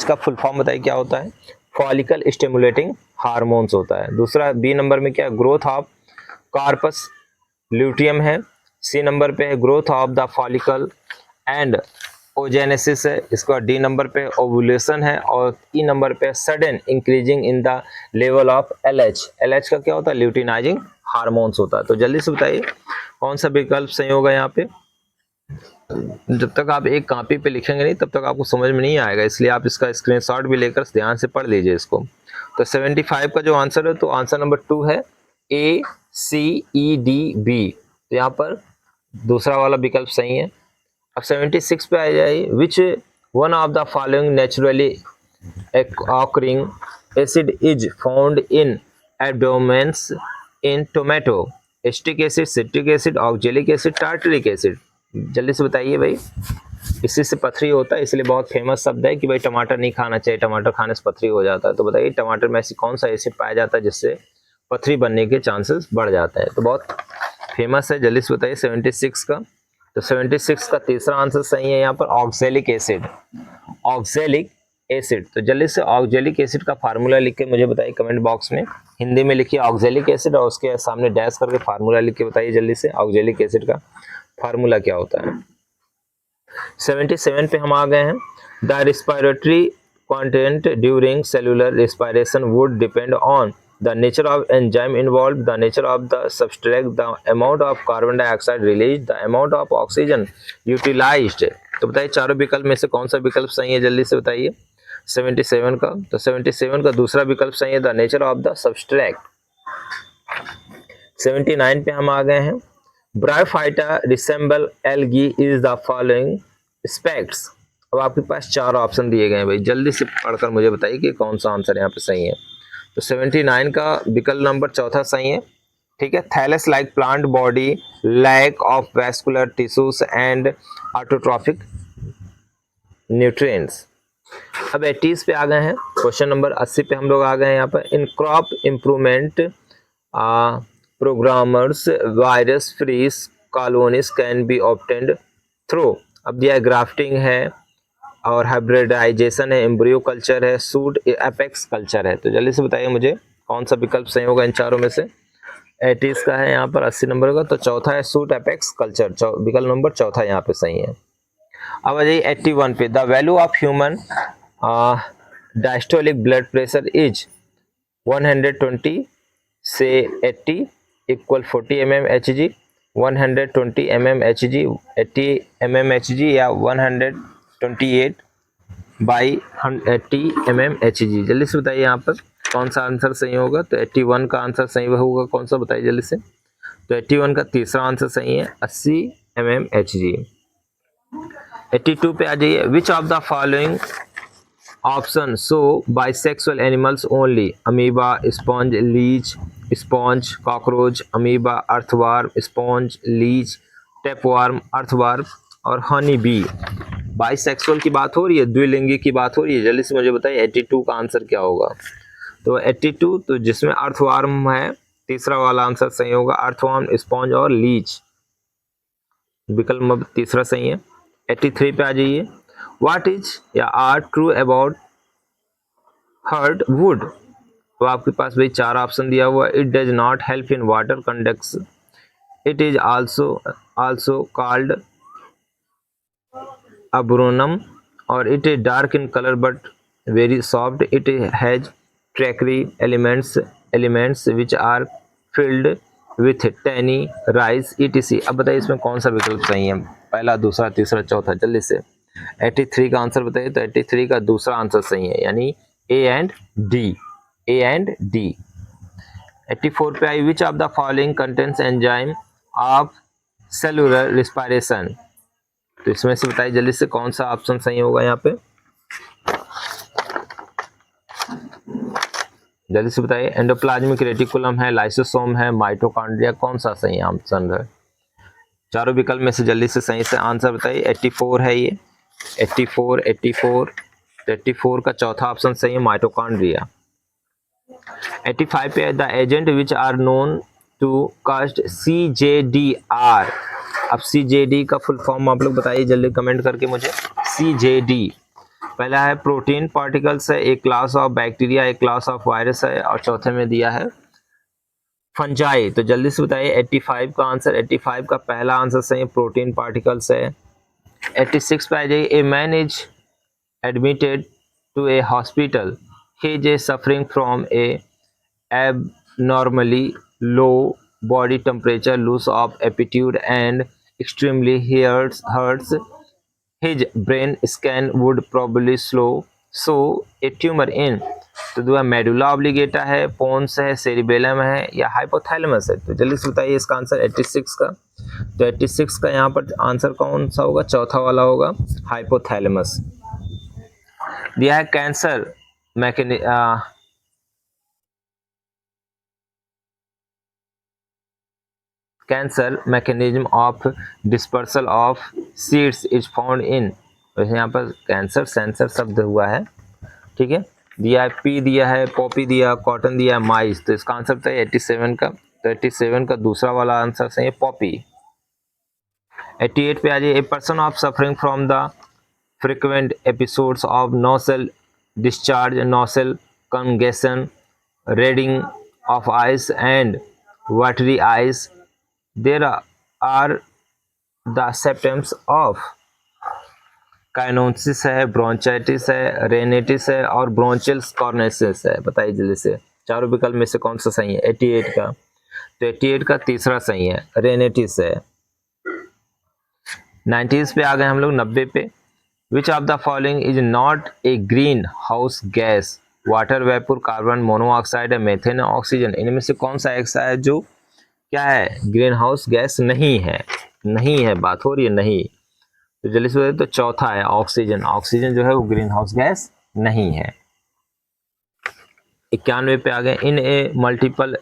का फुल फॉर्म बताइए क्या होता है। फॉलिकल स्टिमुलेटिंग हार्मोन्स होता है। दूसरा बी नंबर में क्या, ग्रोथ ऑफ कार्पस ल्यूटियम है। सी नंबर पे है growth of the follicle and oogenesis है। इसका डी नंबर पे ओवुलेशन है। और ई नंबर पे sudden increasing in the level of LH. LH का क्या होता है, ल्यूटिनाइजिंग हार्मोन्स होता है। तो जल्दी से बताइए कौन सा विकल्प सही होगा यहाँ पे। जब तक आप एक कॉपी पे लिखेंगे नहीं तब तक आपको समझ में नहीं आएगा, इसलिए आप इसका स्क्रीनशॉट भी लेकर ध्यान से पढ़ लीजिए इसको। तो 75 का जो आंसर है, तो आंसर नंबर 2 है ACEDB। तो यहाँ पर दूसरा वाला विकल्प सही है। अब 76 पे आ जाइए, which one of the following naturally occurring acid is found in abdomens in tomato। Acetic acid, citric acid, oxalic acid, tartaric acid. जल्दी से बताइए भाई, इसी से पथरी होता है, इसलिए बहुत फेमस शब्द है कि भाई टमाटर नहीं खाना चाहिए, टमाटर खाने से पथरी हो जाता है। तो बताइए टमाटर में ऐसी कौन सा एसिड पाया जाता है जिससे पथरी बनने के चांसेस बढ़ जाते हैं। तो बहुत फेमस है, जल्दी से बताइए 76 का। तो 76 का तीसरा आंसर सही है यहाँ पर, ऑक्जेलिक एसिड। Oxalic acid. तो जल्दी से ऑक्जेलिक एसिड का फार्मूला लिख के मुझे बताइए कमेंट बॉक्स में, हिंदी में लिखिए ऑक्जेलिक एसिड और उसके सामने डैश करके फार्मूला लिख के बताइए जल्दी से ऑक्जेलिक एसिड का फार्मूला क्या होता है। 77 पे हम आ गए हैं। The respiratory content during cellular respiration would depend on the nature of enzyme involve, the nature of the substrate, the amount of carbon dioxide release, the amount of oxygen utilised. तो बताइए चारों विकल्प में से कौन सा विकल्प सही है, जल्दी से बताइए 77 का। तो 77 का दूसरा विकल्प सही है, the nature of the substrate. 79 पे हम आ गए हैं। Bryophyta resemble algae is the following स्पेक्ट्स। अब आपके पास चार ऑप्शन दिए गए हैं भाई, जल्दी से पढ़कर मुझे बताइए कि कौन सा आंसर यहाँ पे सही है। तो 79 का विकल्प नंबर चौथा सही है। ठीक है, thallus like plant body, lack of vascular tissues and autotrophic nutrients. अब 80 पे आ गए हैं। क्वेश्चन नंबर 80 पे हम लोग आ गए हैं यहाँ पर। In crop improvement programmers virus free colonies can be obtained through. अब दिया ग्राफ्टिंग है और हाइब्रिडाइजेशन है, एम्ब्रियो कल्चर है, सूट एपेक्स कल्चर है। तो जल्दी से बताइए मुझे कौन सा विकल्प सही होगा इन चारों में से। 80 का है यहाँ पर 80 नंबर का, तो चौथा है सूट एपेक्स कल्चर, विकल्प नंबर चौथा यहाँ पे सही है। अब आ जाइए 81 पे। The value of human diastolic blood pressure is 120 से 80 इक्वल 40 mmHg, 120 mmHg, 80 mmHg या 128 बाई 80 mmHg। जल्दी से बताइए यहाँ पर कौन सा आंसर सही होगा। तो 81 का आंसर सही होगा कौन सा, बताइए जल्दी से। तो 81 का तीसरा आंसर सही है, 80 mmHg। 82 पे आ जाइए। Which of the following option so bisexual animals only, amoeba, sponge, leech, sponge, cockroach, amoeba, earthworm, sponge, leech, tapeworm, earthworm और हनी बी। बाइसेक्सुअल की बात हो रही है, द्विलिंगी की बात हो रही है। जल्दी से मुझे बताइए 82 का आंसर क्या होगा। तो 82 तो जिसमें अर्थवार्म है, तीसरा वाला आंसर सही होगा, अर्थवार्म, स्पॉन्ज और लीच, विकल्प तीसरा सही है। 83 पे आ जाइए। What is or are true about heartwood. तो आपके पास भाई चार ऑप्शन दिया हुआ। It does not help in water conducts, it is also called अब्रोनम और it is dark in colour but very soft, it has tracheary elements which are filled with tannins resins etc। अब बताइए इसमें कौन सा विकल्प सही है, पहला, दूसरा, तीसरा, चौथा, जल्दी से 83 का आंसर बताइए। तो 83 का दूसरा आंसर सही है, यानी ए एंड डी। 84 पे आई, which of the following contents enzyme of cellular respiration. तो इसमें से बताइए जल्दी से कौन सा ऑप्शन सही होगा यहाँ पे, जल्दी से बताइए। एंडोप्लाज्मिक रेटिकुलम है, लाइसोसोम है, माइटोकॉन्ड्रिया, कौन सा सही ऑप्शन है? चारों विकल्प में से जल्दी से सही से आंसर बताइए। 84 है ये, 84। तो 84 का चौथा ऑप्शन सही है, माइटोकॉन्ड्रिया। 85 पे the agent which are known to cast CJD-R। अब CJD का फुल फॉर्म आप लोग बताइए जल्दी कमेंट करके मुझे। CJD पहला है प्रोटीन पार्टिकल्स है, एक क्लास ऑफ बैक्टीरिया, एक क्लास ऑफ वायरस है, और चौथे में दिया है फंजाई। तो जल्दी से बताइए 85 का आंसर। 85 का पहला आंसर सही प्रोटीन पार्टिकल्स है। 86 पे आ जाइए, a man is admitted to a hospital, he is suffering from a abnormally low body temperature, loss of appetite and extremely hurts. His brain scan would probably show a tumor in। तो दुआ मेडुला ऑब्लिगेटा है, पोन्स है, सेरिबेलम है, या हाइपोथैलेमस है। तो जल्दी से बताइए इसका आंसर 86 का। तो 86 का यहाँ पर आंसर कौन सा होगा? चौथा वाला होगा, हाइपोथैलेमस। दिया है cancer mechanism of dispersal of seeds is found in. वैसे यहाँ पर कैंसर सेंसर शब्द हुआ है, ठीक है। दिया है पी, दिया है पॉपी, दिया कॉटन, दिया है माइस। तो इसका आंसर था 87 का। तो 87 का दूसरा वाला आंसर सही है, पॉपी। 88 पे आ जाइए, a person of suffering from the frequent episodes of nasal discharge, nasal congestion, reddening of eyes and watery eyes, there are the symptoms of काइनोसिस है, ब्रोंचाइटिस है, रेनिटिस है, और ब्रोंचियल कॉर्नेसिस है। बताइए जल्दी से चारों विकल्प में से कौन सा सही है? 88 का। तो 88 का तीसरा सही है, रेनिटिस है। 90s पे आ गए हम लोग, 90 पे। विच of the following is not a green house gas, water vapour, carbon monoxide है, मेथेन, ऑक्सीजन। इनमें से कौन सा ऐसा है जो क्या है? ग्रीन हाउस गैस नहीं है। नहीं है बात हो रही है, नहीं। तो जल्दी से तो चौथा है, ऑक्सीजन। ऑक्सीजन जो है वो ग्रीन हाउस गैस नहीं है। 91 पे आ गए, in a multiple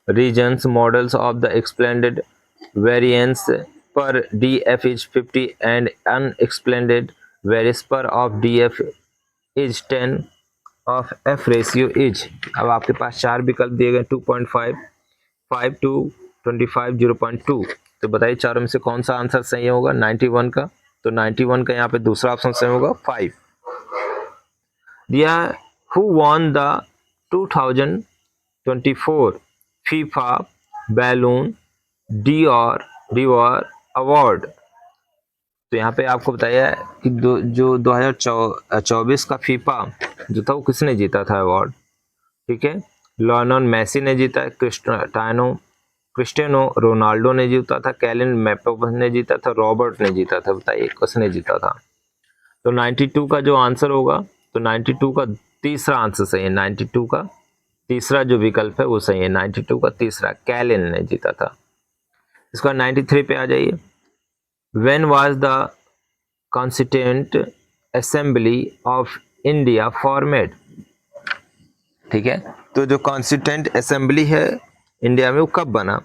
regressions models of the explained variance per DF is 50 and unexplained variance per of DF is 10 of F ratio is. अब आपके पास चार विकल्प दिए गए, 2.5, 5, 25, 0.2। तो बताइए चारों में से कौन सा आंसर सही होगा? 91 का। तो 91 का यहाँ पे दूसरा ऑप्शन सही होगा, 5। दिया who won the 2024 FIFA balloon Dior award. तो यहाँ पे आपको बताया कि जो 2024 का फीफा जो था वो किसने जीता था अवार्ड, ठीक है। लियोनेल मेसी ने जीता है, क्रिस्टियानो रोनाल्डो ने जीता था, कैलिन मैप्पे ने जीता था, रॉबर्ट ने जीता था। बताइए किसने जीता था? तो 92 का जो आंसर होगा, तो 92 का तीसरा आंसर सही है। 92 का तीसरा जो विकल्प है वो सही है, 92 का तीसरा, कैलिन ने जीता था। इसका 93 पे आ जाइए, when was the constituent assembly of India formed, ठीक है। तो जो कॉन्स्टिट्यूएंट असेंबली है इंडिया में वो कब बना?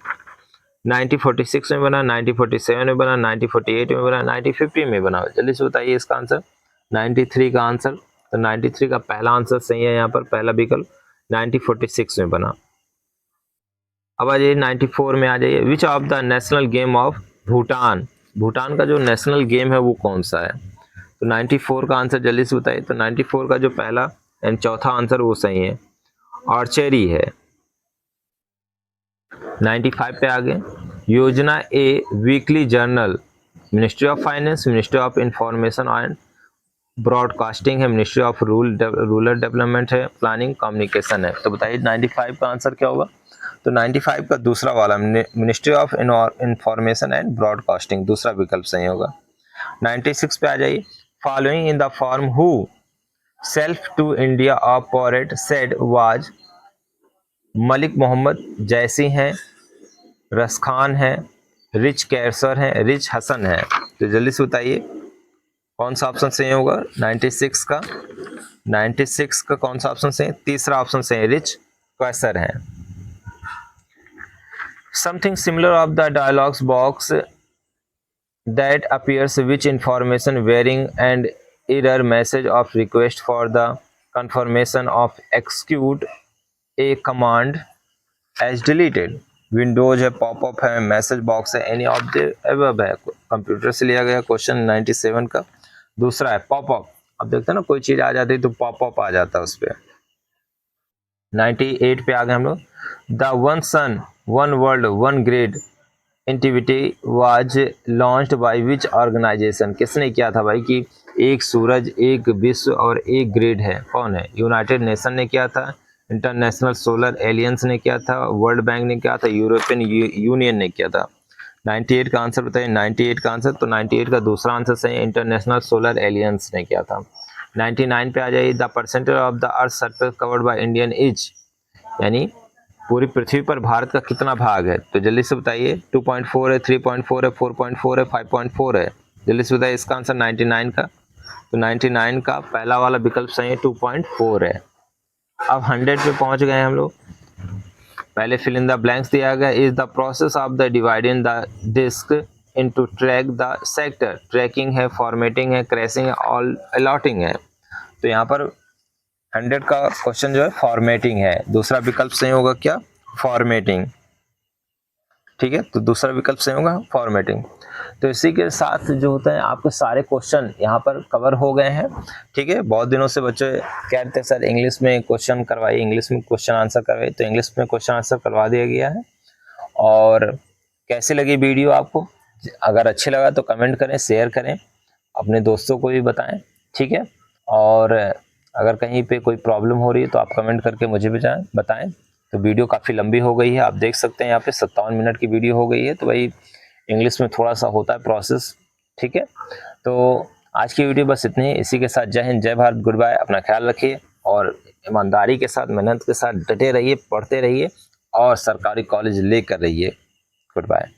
1946 में बना, 1947 में बना, 1948 में बना, 1950 में बना। जल्दी से बताइए इसका आंसर। 93 का आंसर। तो 93 का पहला आंसर सही है यहाँ पर, पहला विकल्प 1946 में बना। अब आ जाइए 94 में आ जाइए, which of the national game of Bhutan. Bhutan का जो नेशनल गेम है वो कौन सा है? तो 94 का आंसर जल्दी से बताइए। तो 94 का जो पहला एंड चौथा आंसर वो सही है, आर्चरी है। 95 पे आ गए, Yojana a weekly journal, ministry of finance, ministry of information and broadcasting है, मिनिस्ट्री ऑफ रूरल डेवलपमेंट है, प्लानिंग कम्युनिकेशन है। तो बताइए 95 का आंसर क्या होगा? तो 95 का दूसरा वाला ministry of information and broadcasting, दूसरा विकल्प सही होगा। 96 पे आ जाइए। Following in the form who self to India of पोरेट सेड वाज, मलिक मोहम्मद जैसी हैं, रस खान है, रिच कैसर है, रिच हसन है। तो जल्दी से बताइए कौन सा ऑप्शन सही होगा 96 का? 96 का कौन सा ऑप्शन सही है? तीसरा ऑप्शन सही है, रिच कैसर है। Something similar of the dialogues box that appears which information varying and error message of request for the confirmation of execute a command as deleted। Windows है, पॉपअप है, मैसेज बॉक्स है, एनी ऑफ द अबव है। कंप्यूटर से लिया गया क्वेश्चन 97 का दूसरा है पॉपअप। अब देखते हैं ना कोई चीज आ जाती है तो पॉपअप आ जाता है उस पर। 98 पे आ गए हम लोग। The one sun one world one grid activity was launched by which organisation, किसने किया था भाई कि एक सूरज एक विश्व और एक ग्रिड है, कौन है? यूनाइटेड नेशन ने किया था, इंटरनेशनल सोलर एलियंस ने किया था, वर्ल्ड बैंक ने किया था, यूरोपियन यूनियन ने किया था। 98 का आंसर बताइए। 98 का आंसर, तो 98 का दूसरा आंसर सही है, इंटरनेशनल सोलर एलियंस ने किया था। 99 पे आ जाइए। The percentage of the earth surface covered by Indian is, यानी पूरी पृथ्वी पर भारत का कितना भाग है? तो जल्दी से बताइए। 2.4 है, 3.4 है, 4.4 है, 5.4 है। जल्दी से बताइए इसका आंसर 99 का। तो 99 का पहला वाला विकल्प सही है, 2.4 है। अब 100 पे पहुंच गए हम लोग। पहले फिल इन द ब्लैंक्स दिया गया। Is the process of the dividing the disk into track the sector, tracking है, फॉर्मेटिंग है, क्रैशिंग है, ऑल अलॉटिंग है। तो यहाँ पर 100 का क्वेश्चन जो है फॉर्मेटिंग है। दूसरा विकल्प सही होगा क्या? फॉर्मेटिंग। ठीक है, तो दूसरा विकल्प सही होगा फॉर्मेटिंग। तो इसी के साथ जो होता है आपके सारे क्वेश्चन यहाँ पर कवर हो गए हैं। ठीक है, बहुत दिनों से बच्चे कहते हैं सर इंग्लिश में क्वेश्चन करवाइए, इंग्लिश में क्वेश्चन आंसर करवाइए, तो इंग्लिश में क्वेश्चन आंसर करवा दिया गया है। और कैसी लगी वीडियो आपको? अगर अच्छी लगा तो कमेंट करें, शेयर करें, अपने दोस्तों को भी बताएं। ठीक है, और अगर कहीं पे कोई प्रॉब्लम हो रही है तो आप कमेंट करके मुझे भी बताएं। तो वीडियो काफ़ी लंबी हो गई है, आप देख सकते हैं यहाँ पे 57 मिनट की वीडियो हो गई है। तो भाई इंग्लिश में थोड़ा सा होता है प्रोसेस। ठीक है, तो आज की वीडियो बस इतनी है। इसी के साथ जय हिंद, जय भारत, गुड बाय। अपना ख्याल रखिए और ईमानदारी के साथ, मेहनत के साथ डटे रहिए, पढ़ते रहिए और सरकारी कॉलेज लेकर रहिए। Good bye.